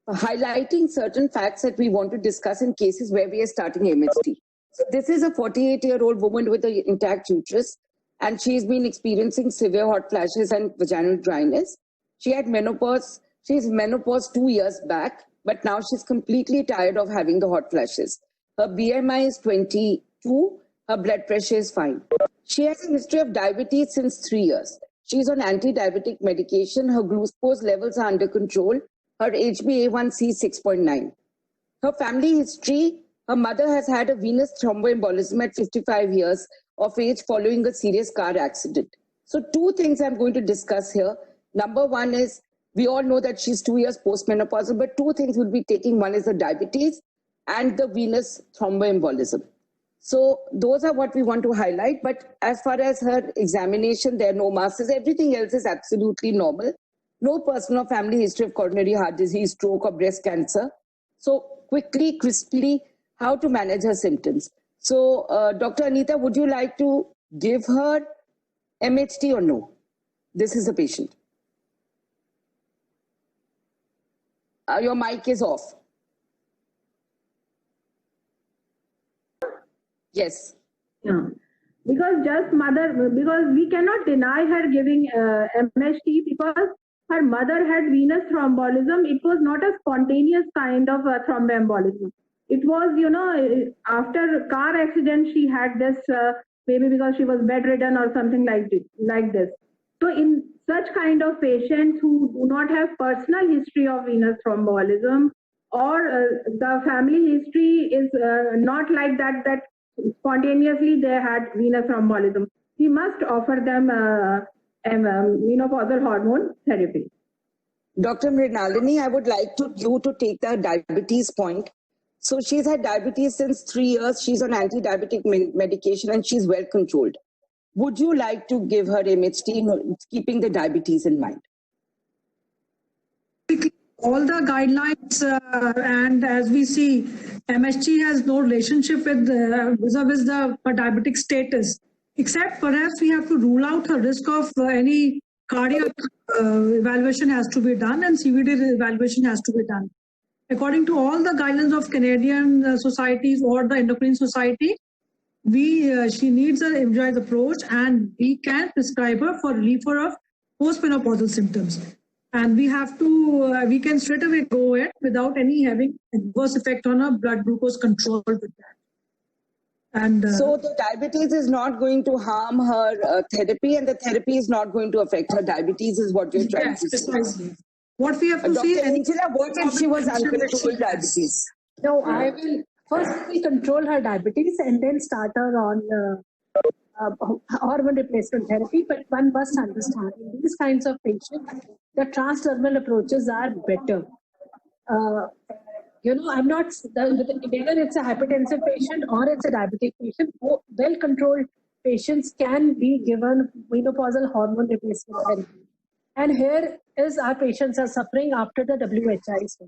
highlighting certain facts that we want to discuss in cases where we are starting MHT. So this is a 48-year-old woman with an intact uterus, and she's been experiencing severe hot flashes and vaginal dryness. She had menopause. She's menopause 2 years back, but now she's completely tired of having the hot flashes. Her BMI is 22. Her blood pressure is fine. She has a history of diabetes since 3 years. She's on anti-diabetic medication. Her glucose levels are under control. Her HbA1c 6.9. Her family history, her mother has had a venous thromboembolism at 55 years of age following a serious car accident. So 2 things I'm going to discuss here. Number 1 is, we all know that she's 2 years postmenopausal, but 2 things we'll be taking. One is the diabetes and the venous thromboembolism. So those are what we want to highlight. But as far as her examination, there are no masses. Everything else is absolutely normal. No personal family history of coronary heart disease, stroke or breast cancer. So quickly, crisply, how to manage her symptoms. So, Dr. Anita, would you like to give her MHT or no? This is the patient. Your mic is off. Yes. Yeah. Because we cannot deny her giving MHT because her mother had venous thrombolism. It was not a spontaneous kind of thromboembolism. It was, after a car accident, she had this, maybe because she was bedridden or something like this. So in such kind of patients who do not have personal history of venous thrombolism, or the family history is not like that spontaneously they had venous thrombolism, we must offer them menopausal hormone therapy. Dr. Mrinalini, I would like you to take the diabetes point. So she's had diabetes since 3 years. She's on anti-diabetic medication and she's well controlled. Would you like to give her MHT, keeping the diabetes in mind? All the guidelines and as we see, MHT has no relationship with vis-a-vis the diabetic status, except perhaps we have to rule out a risk of any cardiac evaluation has to be done and CVD evaluation has to be done. According to all the guidelines of Canadian societies or the endocrine society, she needs an individualized approach and we can prescribe her for relief of postmenopausal symptoms. And we can straight away go ahead without any having adverse effect on our blood glucose control with that. And so the diabetes is not going to harm her therapy and the therapy is not going to affect her diabetes is what you're trying to say. Precisely. What we have to see... Dr. Angela, what if she was uncontrolled diabetes? No, I will first control her diabetes and then start her on hormone replacement therapy. But one must understand, in these kinds of patients, the transdermal approaches are better. I'm not, whether it's a hypertensive patient or it's a diabetic patient, well-controlled patients can be given menopausal hormone replacement therapy. And here is our patients are suffering after the WHI studies.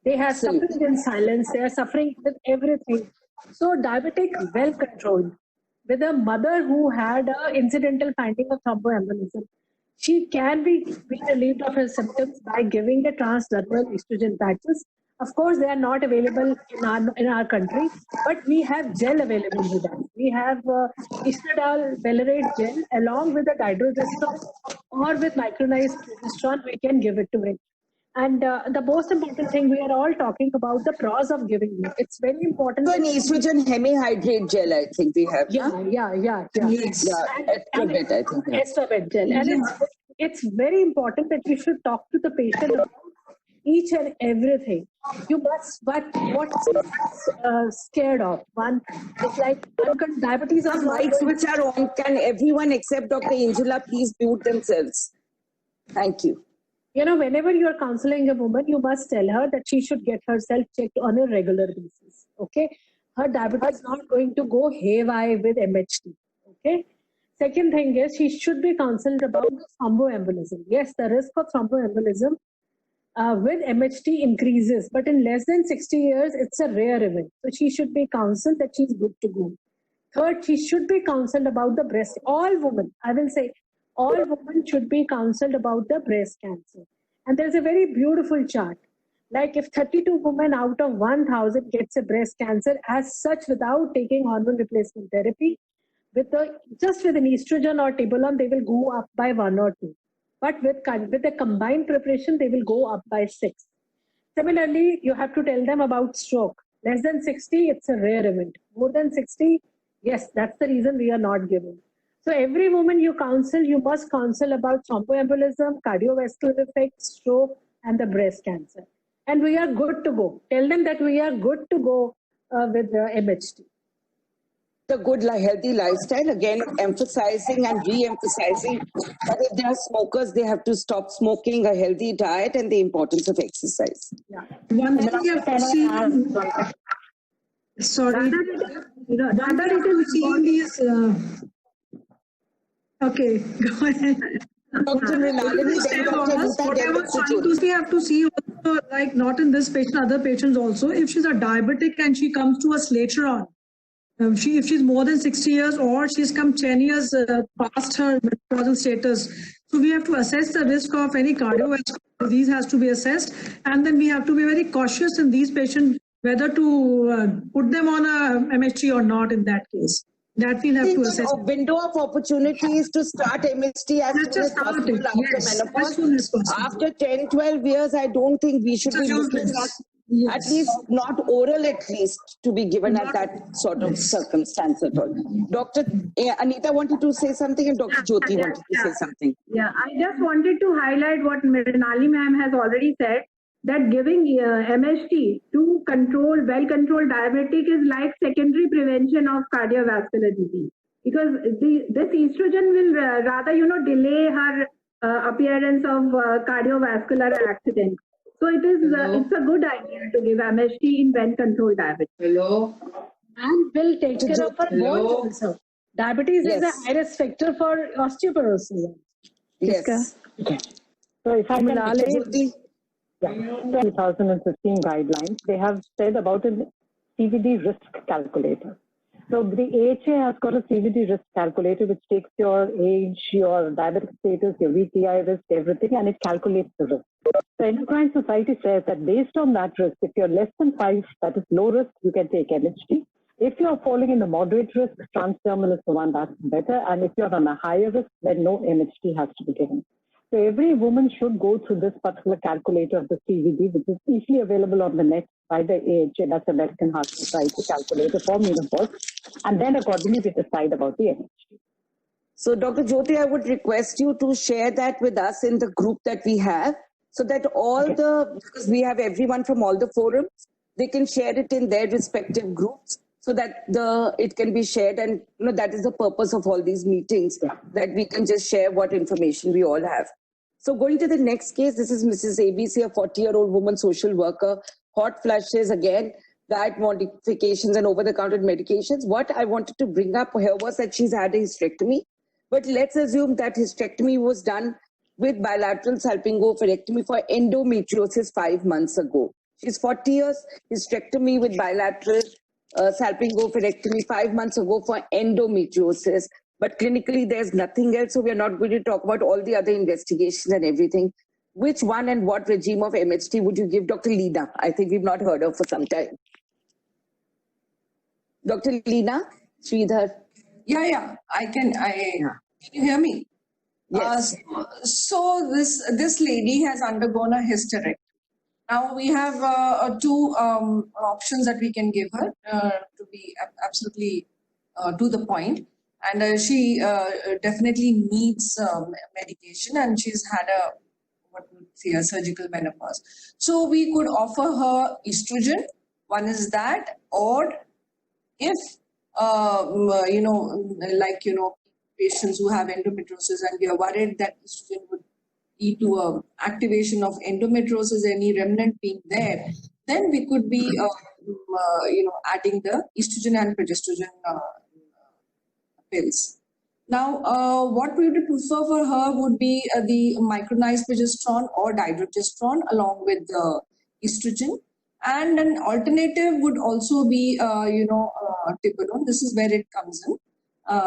They have suffered in silence. They are suffering with everything. So diabetic, well-controlled, with a mother who had an incidental finding of thromboembolism, she can be relieved of her symptoms by giving the transdermal estrogen patches. Of course, they are not available in our country, but we have gel available with us. We have estradiol valerate gel along with the dydrogesterone or with micronized progesterone, we can give it to it. And the most important thing, we are all talking about the pros of giving it. It's very important. So an estrogen hemihydrate gel, I think we have. Yeah. Yes. Estrabet, I think. Estrabet gel. And it's very important that you should talk to the patient about each and everything. You must, but what's scared of? One, it's like diabetes or mics which are on. Can everyone except Dr. Angela please mute themselves? Thank you. Whenever you are counseling a woman, you must tell her that she should get herself checked on a regular basis. Okay, her diabetes is not going to go haywire with MHT. Okay. Second thing is she should be counseled about thromboembolism. Yes, the risk of thromboembolism with MHT increases, but in less than 60 years, it's a rare event. So she should be counseled that she's good to go. Third, she should be counseled about the breast. All women, I will say, all women should be counseled about the breast cancer. And there's a very beautiful chart. Like if 32 women out of 1,000 gets a breast cancer as such without taking hormone replacement therapy, just with an estrogen or tibolone, they will go up by 1 or 2. But with a combined preparation, they will go up by 6. Similarly, you have to tell them about stroke. Less than 60, it's a rare event. More than 60, yes, that's the reason we are not giving. So every woman you counsel, you must counsel about thromboembolism, cardiovascular effects, stroke, and the breast cancer. And we are good to go. Tell them that we are good to go with the MHT. The good, healthy lifestyle, again, emphasizing and re-emphasizing that if they are smokers, they have to stop smoking, a healthy diet, and the importance of exercise. Yeah. One thing you have to see... Sorry. Rather it is seeing these... Okay, go ahead. Whatever signs we have to see also, like not in this patient, other patients also. If she's a diabetic and she comes to us later on, if she's more than 60 years or she's come 10 years past her menopausal status. So we have to assess the risk of any cardiovascular disease has to be assessed. And then we have to be very cautious in these patients whether to put them on a MHT or not in that case. That we'll have to assess. A window of opportunity is to start MHT as soon as possible after menopause. As soon as possible. After 10, 12 years, I don't think we should be looking at, at least not oral at least, to be given at that sort of circumstance at all. Dr. Anita wanted to say something and Dr. Jyoti wanted to say something. Yeah, I just wanted to highlight what Mrinali ma'am has already said, that giving MHT to well-controlled diabetic is like secondary prevention of cardiovascular disease. Because this estrogen will rather, delay her appearance of cardiovascular accident. So it's a good idea to give MHT in well-controlled diabetes. Hello. And will take care of her bones also. Diabetes is a high risk factor for osteoporosis. Yes. So if I can say, 2015 guidelines, they have said about a CVD risk calculator. So the AHA has got a CVD risk calculator which takes your age, your diabetic status, your VTI risk, everything, and it calculates the risk. The Endocrine Society says that based on that risk, if you're less than 5, that is low risk, you can take MHT. If you're falling in the moderate risk, transdermal is the one that's better. And if you're on a higher risk, then no MHT has to be given. So every woman should go through this particular calculator of the CVD, which is easily available on the net by the AHA, that's American Heart Society calculator for menopause, and then accordingly we decide about the MHT. So Dr. Jyoti, I would request you to share that with us in the group that we have, so that because we have everyone from all the forums, they can share it in their respective groups, so that it can be shared. And that is the purpose of all these meetings, that we can just share what information we all have. So going to the next case, this is Mrs. ABC, a 40-year-old woman social worker, hot flushes again, diet modifications and over-the-counter medications. What I wanted to bring up here was that she's had a hysterectomy, but let's assume that hysterectomy was done with bilateral salpingo-oophorectomy for endometriosis 5 months ago. She's 40 years, hysterectomy with bilateral salpingo-oophorectomy 5 months ago for endometriosis. But clinically, there's nothing else, so we're not going to talk about all the other investigations and everything. Which one and what regime of MHT would you give Dr. Leena? I think we've not heard of for some time. Dr. Leena Sridhar. Yeah, I can. Can you hear me? Yes. So this lady has undergone a hysterectomy. Now we have two options that we can give her to be absolutely to the point. And she definitely needs medication, and she's had a surgical menopause. So we could offer her estrogen. One is that, or if patients who have endometriosis and we are worried that estrogen would lead to activation of endometriosis, any remnant being there, then we could be adding the estrogen and progestogen pills. Now, what we would prefer for her would be the micronized progesterone or dydrogesterone along with the estrogen. And an alternative would also be, tibolone. This is where it comes in,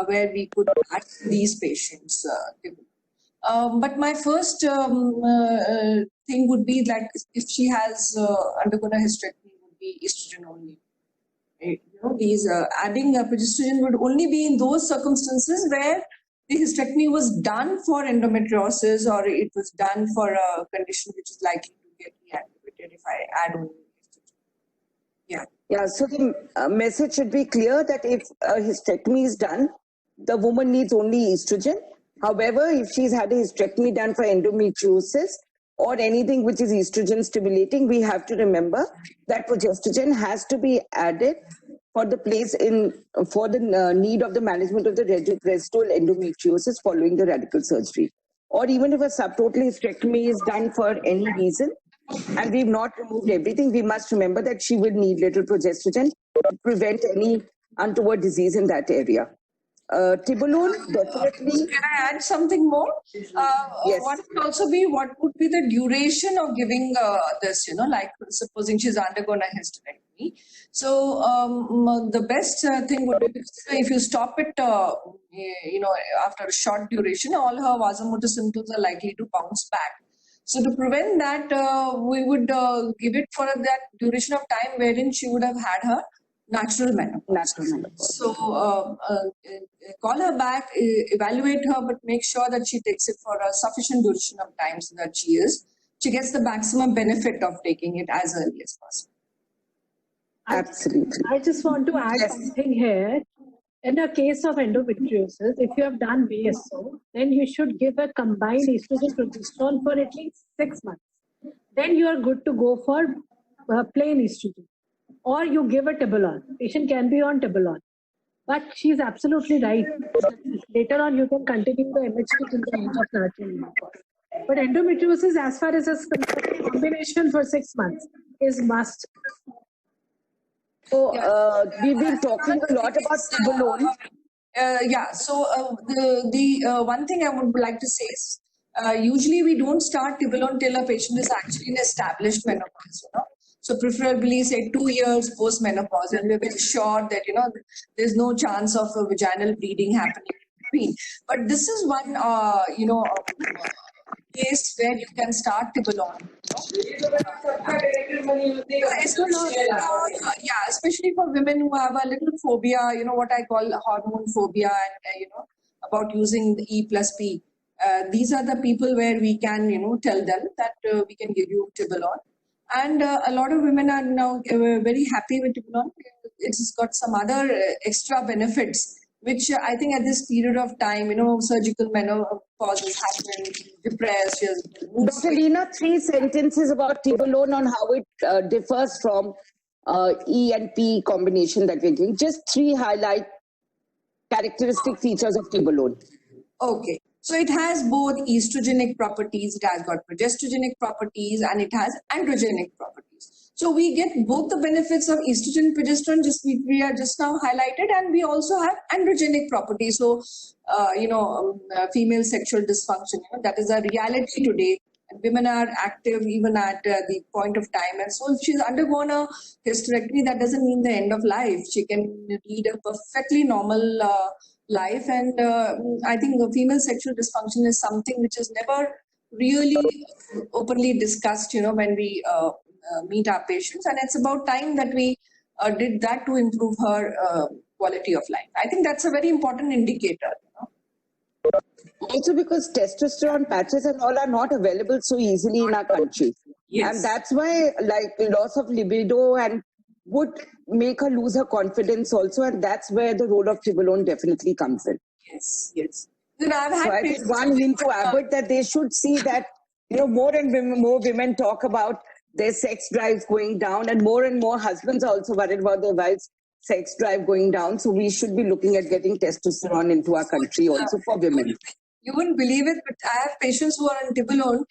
where we could add these patients tibolone. But my first thing would be that if she has undergone a hysterectomy, would be estrogen only. These adding progesterone would only be in those circumstances where the hysterectomy was done for endometriosis or it was done for a condition which is likely to get reactivated if I add only estrogen. Yeah, so the message should be clear that if a hysterectomy is done, the woman needs only estrogen. However, if she's had a hysterectomy done for endometriosis or anything which is estrogen stimulating, we have to remember that progestogen has to be added for the need of the management of the residual endometriosis following the radical surgery. Or even if a subtotal hysterectomy is done for any reason and we've not removed everything, we must remember that she will need little progestogen to prevent any untoward disease in that area. Tibolone, definitely. Can I add something more? Yes. What would also be, what would be the duration of giving this, like supposing she's undergone a hysterectomy. hysterectomy. So the best thing would be if you stop it, after a short duration, all her vasomotor symptoms are likely to bounce back. So to prevent that, we would give it for that duration of time wherein she would have had her natural menopause. So call her back, evaluate her, but make sure that she takes it for a sufficient duration of time so that she gets the maximum benefit of taking it as early as possible. Absolutely. I just want to add something here. In a case of endometriosis, if you have done VSO, then you should give a combined estrogen progesterone for at least 6 months. Then you are good to go for plain estrogen. Or you give a Tibolon. Patient can be on Tibolon. But she's absolutely right. Later on, you can continue the MHT till the age of natural menopause. But endometriosis, as far as a combination for 6 months, is must. So we've been talking a lot about Tibolon. So the one thing I would like to say is, usually we don't start Tibolon till a patient is actually in established menopause. So preferably say 2 years post menopause, and we're very sure that there's no chance of a vaginal bleeding happening in between. But this is one case where you can start Tibolon. Especially for women who have a little phobia, what I call hormone phobia, and about using the E+P. These are the people where we can tell them that we can give you Tibolon. And a lot of women are now very happy with Tibolon. It's got some other extra benefits, which I think at this period of time, surgical menopause has happened, depressed. Dr. Leena, 3 sentences about Tibolon on how it differs from E and P combination that we're doing. Just 3 highlight characteristic features of Tibolon. Okay. So it has both estrogenic properties, it has got progesterogenic properties, and it has androgenic properties. So we get both the benefits of estrogen, progesterone, we are just now highlighted, and we also have androgenic properties. So, female sexual dysfunction, that is a reality today. And women are active even at the point of time. And so if she's undergone a hysterectomy, that doesn't mean the end of life. She can lead a perfectly normal life. And I think the female sexual dysfunction is something which is never really openly discussed, when we meet our patients. And it's about time that we did that to improve her quality of life. I think that's a very important indicator. Also because testosterone patches and all are not available so easily in our country. Yes. And that's why loss of libido and would make her lose her confidence also, and that's where the role of Tibolon definitely comes in. Yes. Then I've had so I think one hint to Abbott that they should see that more and more women talk about their sex drives going down, and more husbands are also worried about their wives' sex drive going down. So we should be looking at getting testosterone into our country also for women. You wouldn't believe it, but I have patients who are on Tibolon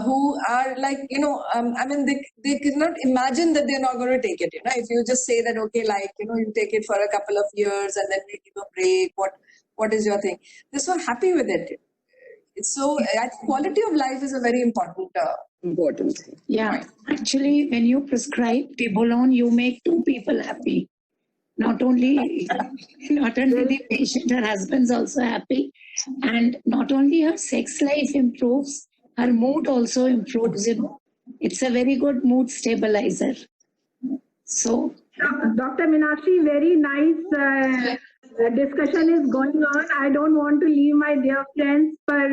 who are like, they cannot imagine that they're not going to take it. If you just say that, okay, you take it for a couple of years and then we give a break, what is your thing? They're so happy with it. So quality of life is a very important thing. Yeah, actually, when you prescribe Tibolon, you make 2 people happy. Not only the patient, her husband's also happy, and not only her sex life improves, her mood also improves. It's a very good mood stabilizer. So, Dr. Meenakshi, very nice discussion is going on. I don't want to leave my dear friends, but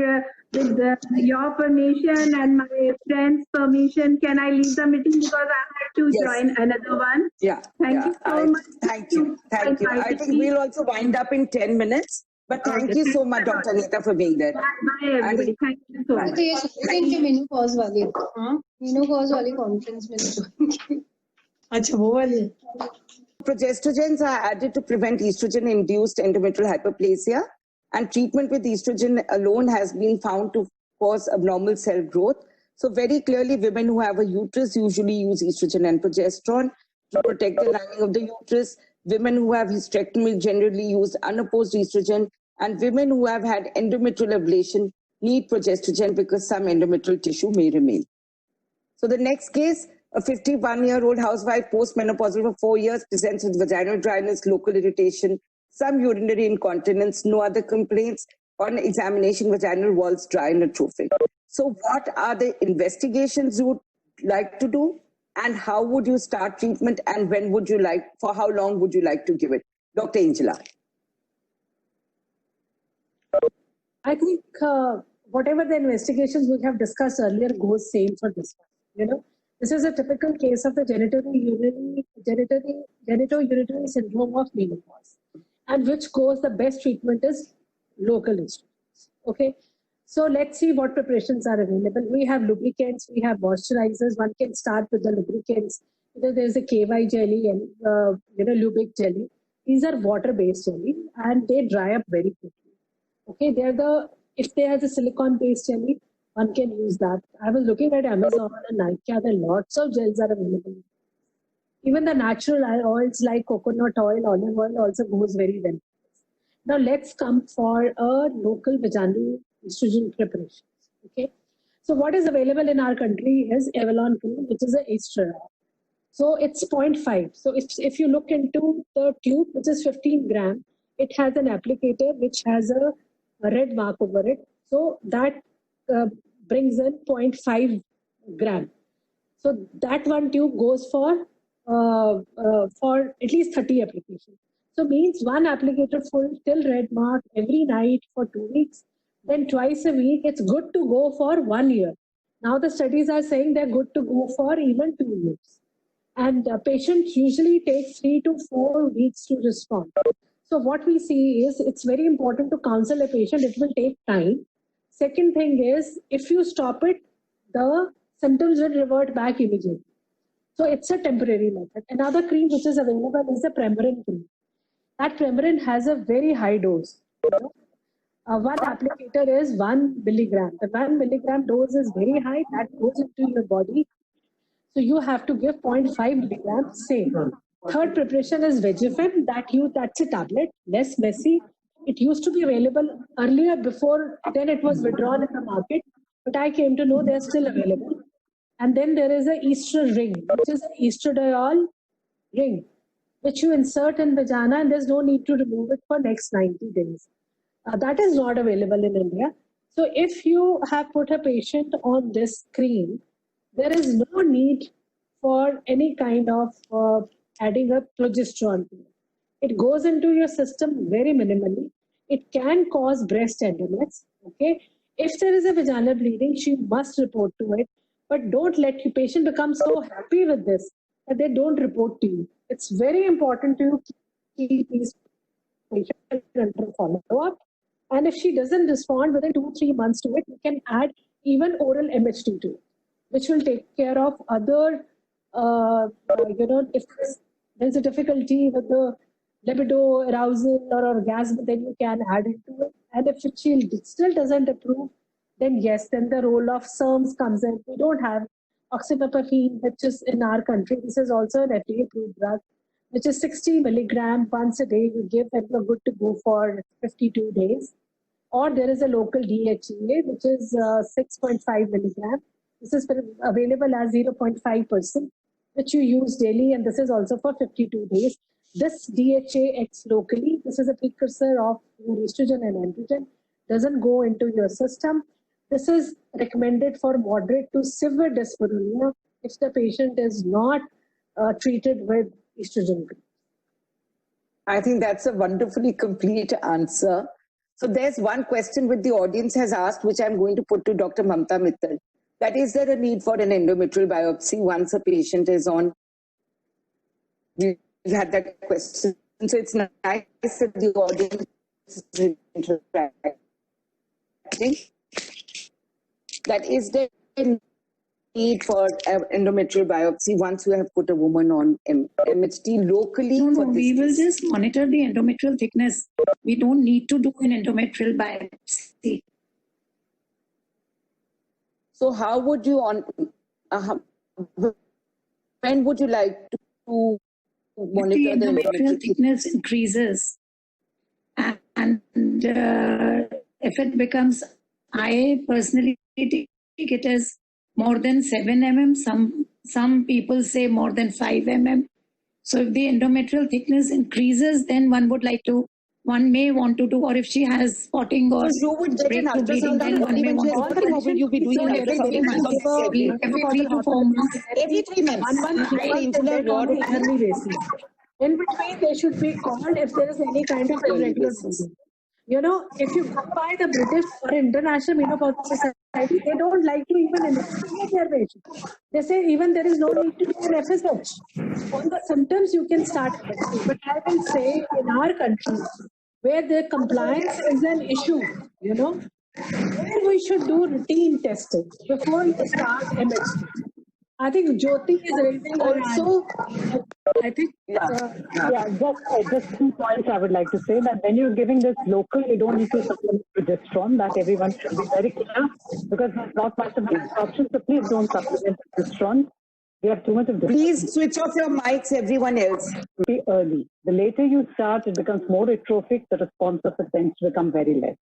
with your permission and my friends' permission, can I leave the meeting because I have to join another one? Yeah. Thank you so much. Thank you. I think we'll also wind up in 10 minutes. But thank you so much, Dr. Neeta, for being there. Bye, everybody. Thank you so much. Menopause वाली conference में अच्छा वो वाली Progestogens are added to prevent estrogen-induced endometrial hyperplasia, and treatment with estrogen alone has been found to cause abnormal cell growth. So very clearly, women who have a uterus usually use estrogen and progesterone to protect the lining of the uterus. Women who have hysterectomy generally use unopposed estrogen, and women who have had endometrial ablation need progestogen because some endometrial tissue may remain. So the next case, A 51-year-old housewife postmenopausal for 4 years presents with vaginal dryness, local irritation, some urinary incontinence, no other complaints. On examination, vaginal walls dry and atrophic. So what are the investigations you would like to do? And how would you start treatment? And when would you like, for how long would you like to give it? Dr. Angela. I think whatever the investigations we have discussed earlier goes same for this one. You know, this is a typical case of the genitourinary syndrome of menopause, and which goes the best treatment is local instruments. Okay, so let's see what preparations are available. We have lubricants, we have moisturizers. One can start with the lubricants. There's a KY jelly and Lubric jelly. These are water-based jelly, and they dry up very quickly. Okay, if they have a silicone-based jelly, one can use that. I was looking at Amazon and Nykaa. There lots of gels are available. Even the natural oils like coconut oil, olive oil also goes very well. Now let's come for a local vaginal estrogen preparation. Okay, so what is available in our country is Avalon cream, which is a Estradiol. So it's 0.5. So if you look into the tube, which is 15 gram, it has an applicator which has a red mark over it. So that brings in 0.5 gram. So that one tube goes for at least 30 applications. So means one applicator full till red mark every night for 2 weeks. Then twice a week, it's good to go for 1 year. Now the studies are saying they're good to go for even 2 years. And patients usually take 3 to 4 weeks to respond. So what we see is it's very important to counsel a patient. It will take time. Second thing is, if you stop it, the symptoms will revert back immediately. So it's a temporary method. Another cream which is available is the Premarin cream. That Premarin has a very high dose. One applicator is 1 milligram. The 1 milligram dose is very high. That goes into your body. So you have to give 0.5 milligrams, same. Third preparation is Vegefen. That's a tablet, less messy. It used to be available earlier, before then it was withdrawn in the market, but I came to know they're still available. And then there is a Ester ring, which is an estradiol ring, which you insert in vagina, and there's no need to remove it for next 90 days. That is not available in India. So if you have put a patient on this cream, there is no need for any kind of adding a progesterone to it. It goes into your system very minimally. It can cause breast tenderness. Okay, if there is a vaginal bleeding, she must report to it. But don't let your patient become so happy with this that they don't report to you. It's very important to keep these patients under follow-up. And if she doesn't respond within 2-3 months to it, you can add even oral MHT to it, which will take care of other, if there's a difficulty with the libido, arousal, or orgasm, then you can add it to it. And if she still doesn't approve, then yes, then the role of SERMs comes in. We don't have oxypapafine, which is in our country. This is also an FDA-approved drug, which is 60 milligram once a day you give, and you're good to go for 52 days. Or there is a local DHEA, which is 6.5 milligram. This is available as 0.5%, which you use daily, and this is also for 52 days. This DHA acts locally. This is a precursor of your estrogen and androgen. Doesn't go into your system. This is recommended for moderate to severe dyspareunia if the patient is not treated with estrogen. I think that's a wonderfully complete answer. So there's one question which the audience has asked, which I'm going to put to Dr. Mamta Mittal. That is there a need for an endometrial biopsy once a patient is on? You had that question. So it's nice that the audience is interacting. That is there a need for endometrial biopsy once you have put a woman on MHT locally? No, we will just monitor the endometrial thickness. We don't need to do an endometrial biopsy. So how would you when would you like to monitor the endometrial thickness increases, and if it becomes, I personally take it as more than 7 mm. Some Some people say more than 5 mm. So if the endometrial thickness increases, then one may want to do, or if she has spotting or So you would get an breakthrough bleeding, ultrasound then done one may when want she to is born, or will you be doing So an every ultrasound 3 months, every 3 to 4 months. every 3 months? One month, Hi, Angela, on your the opinion? yearly basis. In between, they should be called if there is any kind of irregular bleeding. You know, if you go by the British or International Menopause Society, they don't like to even investigate their patients. They say even there is no need to do an FSH. On the symptoms, you can start testing. But I will say in our country, where the compliance is an issue, you know, where we should do routine testing before you start MHT. I think Jyoti is raising her Also, hand. I think Just 2 points I would like to say that when you're giving this local, you don't need to supplement progesterone. That everyone should be very clear because there's not much of an option. So please don't supplement progesterone. We have too much of this. please switch off your mics, everyone else. Be early. The later you start, it becomes more atrophic. The response of it tends to become very less.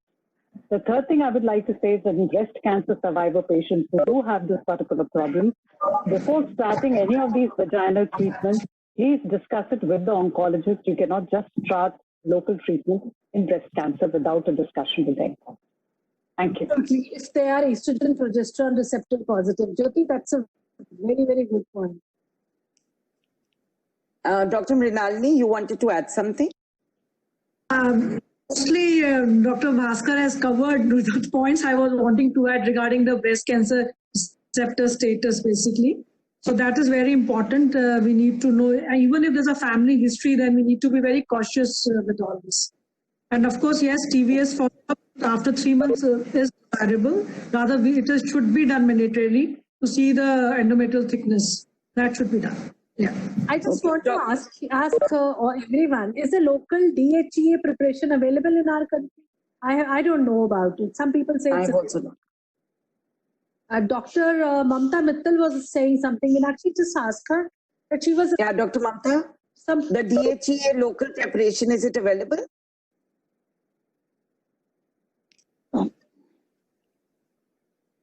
The third thing I would like to say is that in breast cancer survivor patients who do have this particular problem, before starting any of these vaginal treatments, please discuss it with the oncologist. You cannot just start local treatment in breast cancer without a discussion with them. Thank you. if they are estrogen progesterone receptor positive, Jyoti, that's a very, very good point. Dr. Mrinalini, you wanted to add something? Mostly, Dr. Bhaskar has covered the points I was wanting to add regarding the breast cancer receptor status, basically. So that is very important. We need to know, even if there's a family history, then we need to be very cautious with all this. And of course, yes, TVS follow-up after 3 months is desirable. Rather, it should be done mandatorily to see the endometrial thickness. That should be done. Yeah. I just want to ask everyone, is the local DHEA preparation available in our country? I don't know about it. Some people say it's I also don't. Dr. Mamta Mittal was saying something, and actually just ask her that she was. Yeah, Dr. Mamta, the DHEA local preparation, is it available?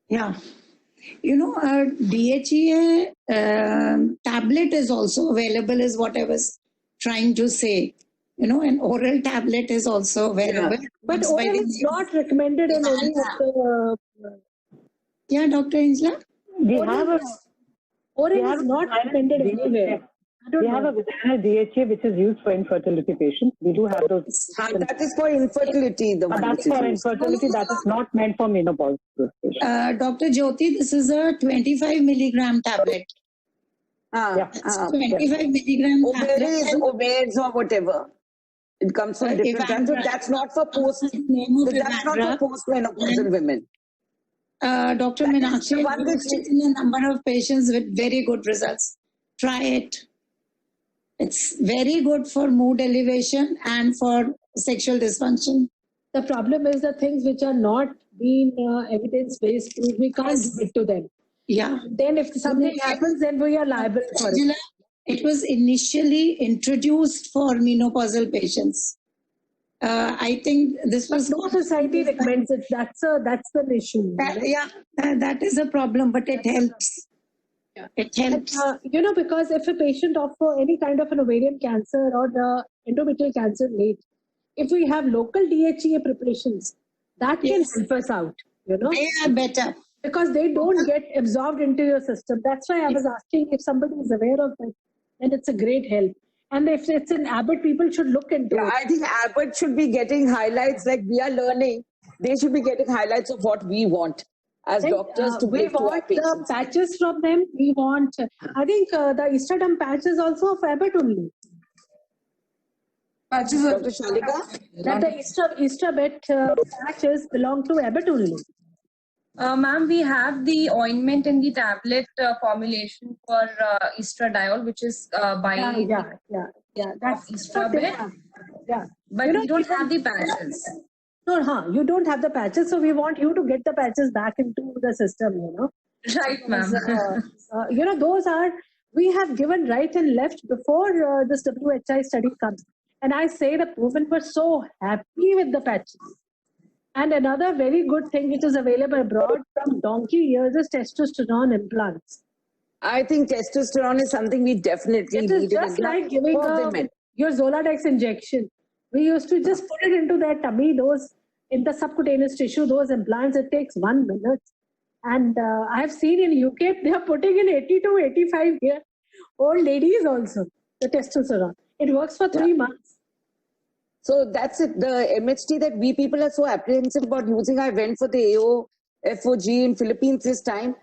Yeah. You know, a DHEA tablet is also available, is what I was trying to say. You know, an oral tablet is also available. Yeah. But oral is not recommended in any of the. Yeah, Dr. Angela? Oral is not recommended anywhere. We have a vaginal DHA which is used for infertility patients. We do have those. That is for infertility. That's for infertility. That is not meant for menopause patients. Dr. Jyoti, this is a 25 milligram tablet. 25 milligram Ovaries or whatever. It comes from different kinds. So that's not for post-menopausal women. Dr. Meenakshi, in a number of patients with very good results. Try it. It's very good for mood elevation and for sexual dysfunction. The problem is the things which are not being evidence-based, we can't give it to them. Yeah. Then if something happens, then we are liable for it. It was initially introduced for menopausal patients. I think this was no society recommends it. That's the issue. That is a problem, but it helps. It helps. You know, because if a patient of any kind of an ovarian cancer or the endometrial cancer late, if we have local DHEA preparations, that can help us out. You know, they are better because they don't get absorbed into your system. That's why I was asking if somebody is aware of it, and it's a great help. And if it's in Abbott, people should look into it. I think Abbott should be getting highlights like we are learning. They should be getting highlights of what we want as doctors to give to our patients. The patches from them. We want, I think the Estradom patch is also of Abbott only. Patches of Dr. Shalika? That the Estrabet patches belong to Abbott only. Ma'am, we have the ointment in the tablet formulation for estradiol, which is by that's Estrabet. Yeah, but we don't have the patches. No, you don't have the patches, so we want you to get the patches back into the system. You know, right, ma'am. You know, those are we have given right and left before this WHI study comes, and I say the women were so happy with the patches. And another very good thing which is available abroad from donkey years is testosterone implants. I think testosterone is something we definitely It is need just like giving for women. your Zoladex injection. We used to just put it into their tummy, those in the subcutaneous tissue, those implants. It takes 1 minute. And I have seen in UK, they are putting in 80 to 85-year-old ladies also, the testosterone. It works for 3 months. So that's it. The MHT that we people are so apprehensive about using. I went for the AOFOG in Philippines this time.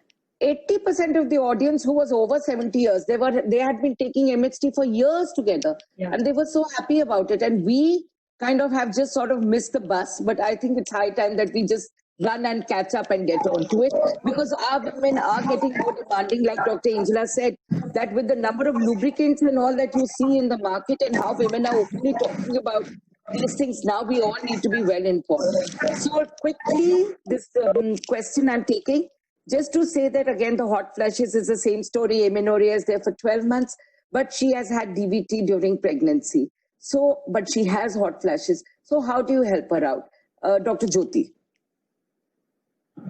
80% of the audience who was over 70 years, they had been taking MHT for years together, and they were so happy about it. And we kind of have just sort of missed the bus. But I think it's high time that we just run and catch up and get onto it, because our women are getting more demanding, like Dr. Angela said, that with the number of lubricants and all that you see in the market and how women are openly talking about these things now, we all need to be well informed. So quickly, this question I'm taking, just to say that again, the hot flashes is the same story. Amenorrhea is there for 12 months, but she has had DVT during pregnancy. So, but she has hot flashes. So how do you help her out? Dr. Jyoti.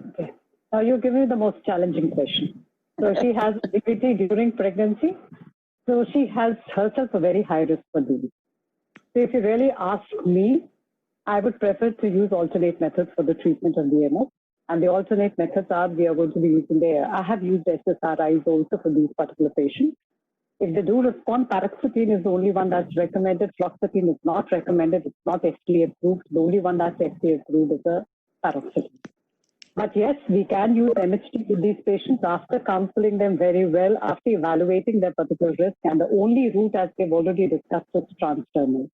Okay. Now you're giving me the most challenging question. So she has DVT during pregnancy. So she has herself a very high risk for DVT. So if you really ask me, I would prefer to use alternate methods for the treatment of DMS. And the alternate methods are, we are going to be using I have used SSRIs also for these particular patients. If they do respond, paroxetine is the only one that's recommended. Fluoxetine is not recommended. It's not FDA approved. The only one that's FDA approved is the paroxetine. But yes, we can use MHT with these patients after counseling them very well, after evaluating their particular risk. And the only route, as they've already discussed, is transdermal.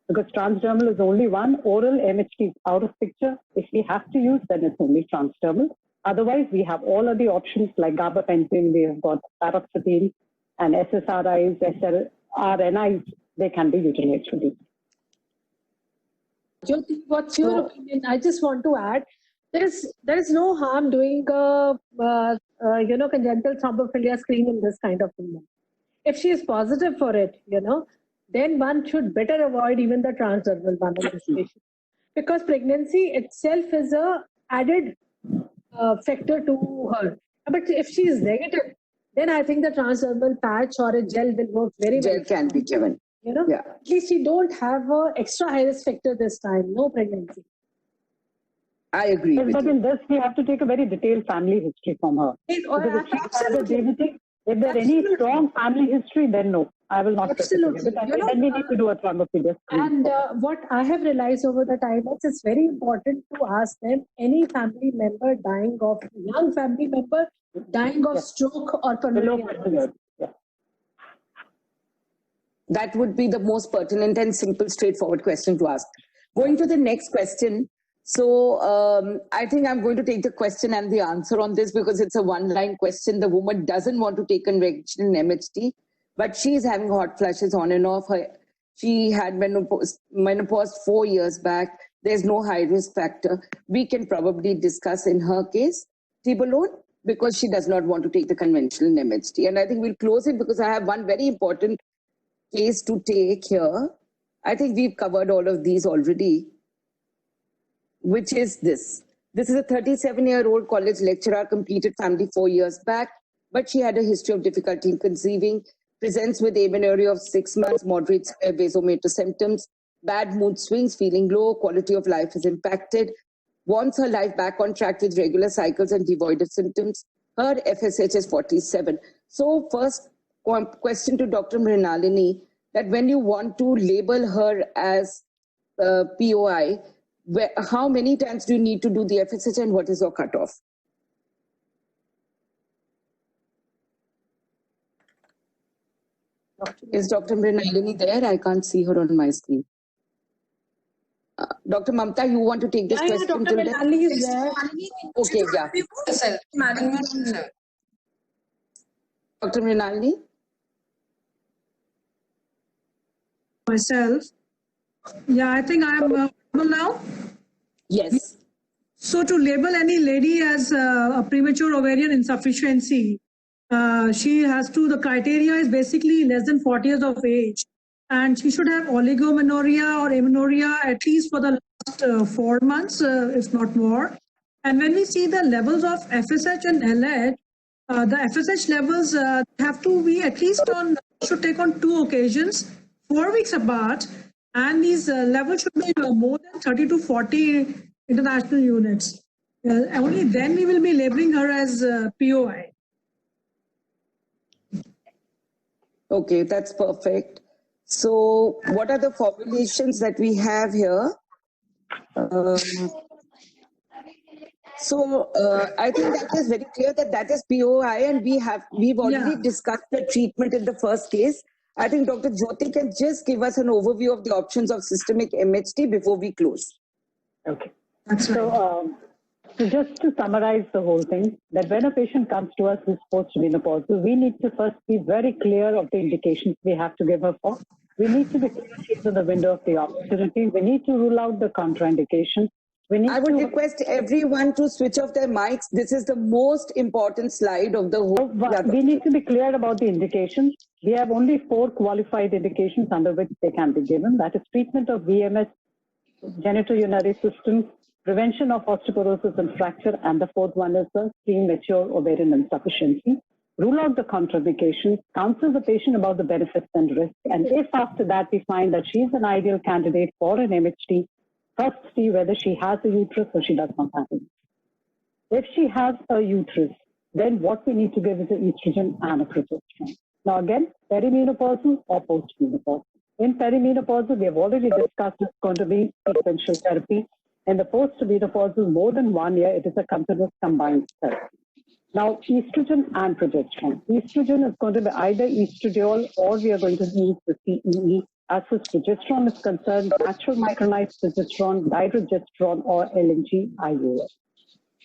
Because transdermal is only one. Oral MHT is out of picture. If we have to use, then it's only transdermal. Otherwise, we have all of the options like gabapentin, we have got paroxetine, and SSRIs, SRNIs, they can be utilized for these. Jyoti, what's your opinion? I just want to add, there is no harm doing a congenital thrombophilia screen in this kind of woman. If she is positive for it, then one should better avoid even the transdermal one in this patient, because pregnancy itself is a added factor to her. But if she is negative, then I think the transdermal patch or a gel will work very well. Gel can be given. At least you don't have an extra high risk factor this time. No pregnancy. I agree. Yes, but in this, we have to take a very detailed family history from her. If there's any strong family history, then no, I will not. Absolutely. Then we need to do a thrombophilia screen. And what I have realized over the time is it's very important to ask them, any family member dying of, young family member dying of stroke or pulmonary embolism. That would be the most pertinent and simple, straightforward question to ask. Going to the next question. So I think I'm going to take the question and the answer on this, because it's a one-line question. The woman doesn't want to take conventional MHT, but she is having hot flashes on and off. She had menopause 4 years back. There's no high risk factor. We can probably discuss in her case Tibolone, because she does not want to take the conventional MHT. And I think we'll close it because I have one very important case to take here. I think we've covered all of these already, which is this. This is a 37-year-old college lecturer, completed family 4 years back, but she had a history of difficulty in conceiving, presents with amenorrhea of 6 months, moderate vasomotor symptoms, bad mood swings, feeling low, quality of life is impacted, wants her life back on track with regular cycles and devoid of symptoms. Her FSH is 47. So first question to Dr. Mrinalini, that when you want to label her as POI, how many times do you need to do the FSH and what is your cutoff? Is Dr. Mrinalini there? I can't see her on my screen. Dr. Mamta, you want to take this question? Dr. Mrinalini is there. Okay, yeah. Dr. Mrinalini? Myself. Yeah, I think I am audible now. Yes. So to label any lady as a premature ovarian insufficiency, she has to, the criteria is basically less than 40 years of age. And she should have oligomenorrhea or amenorrhea at least for the last 4 months, if not more. And when we see the levels of FSH and LH, the FSH levels have to be at least should take on 2 occasions, 4 weeks apart, and these levels should be more than 30 to 40 international units. Only then we will be labeling her as POI. Okay, that's perfect. So what are the formulations that we have here? I think that is very clear that is POI, and we've already discussed the treatment in the first case. I think Dr. Jyoti can just give us an overview of the options of systemic MHT before we close. Okay. So just to summarize the whole thing, that when a patient comes to us who's post-menopausal, we need to first be very clear of the indications we have to give her for. We need to be clear she's in the window of the opportunity. We need to rule out the contraindications. I would request everyone to switch off their mics. This is the most important slide of the whole. We need to be clear about the indications. We have only 4 qualified indications under which they can be given. That is treatment of VMS, genitourinary system, prevention of osteoporosis and fracture, and the 4th one is the premature ovarian insufficiency. Rule out the contraindications, counsel the patient about the benefits and risks, and if after that we find that she is an ideal candidate for an MHT, first see whether she has a uterus or she does not have it. If she has a uterus, then what we need to give is an estrogen and a progesterone. Now again, perimenopausal or postmenopausal. In perimenopausal, we have already discussed it's going to be sequential therapy. In the postmenopausal, more than 1 year, it is a continuous combined therapy. Now, estrogen and progesterone. Estrogen is going to be either estradiol or we are going to use the CEE. As far as progesterone is concerned, natural micronized progesterone, dydrogesterone, or LNG-IUS.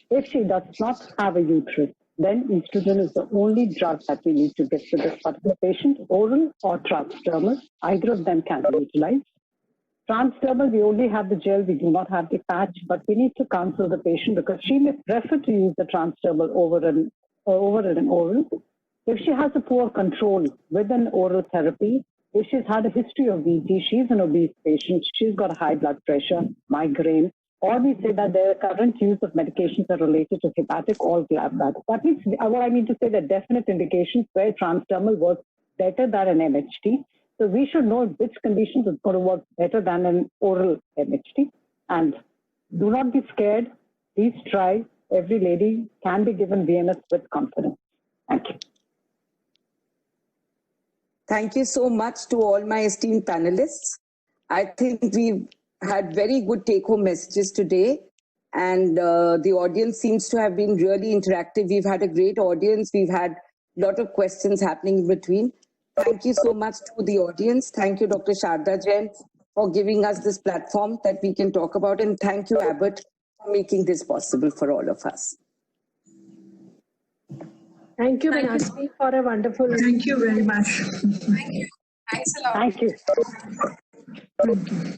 If she does not have a uterus, then estrogen is the only drug that we need to give to this particular patient, oral or transdermal. Either of them can be utilized. Transdermal, we only have the gel, we do not have the patch, but we need to counsel the patient because she may prefer to use the transdermal over an oral. If she has a poor control with an oral therapy, if she's had a history of VT, she's an obese patient, she's got high blood pressure, migraine, or we say that their current use of medications are related to hepatic or gallbladder. That means, what I mean to say that definite indications where transdermal works better than an MHT. So we should know which conditions is going to work better than an oral MHT. And do not be scared. Please try. Every lady can be given VMS with confidence. Thank you. Thank you so much to all my esteemed panelists. I think we've had very good take-home messages today. And the audience seems to have been really interactive. We've had a great audience. We've had a lot of questions happening in between. Thank you so much to the audience. Thank you, Dr. Sharda Jain, for giving us this platform that we can talk about. And thank you, Abbott, for making this possible for all of us. Thank you, Meenakshi, for a wonderful... Thank you very much. Thank you. Thanks a lot. Thank you. Thank you.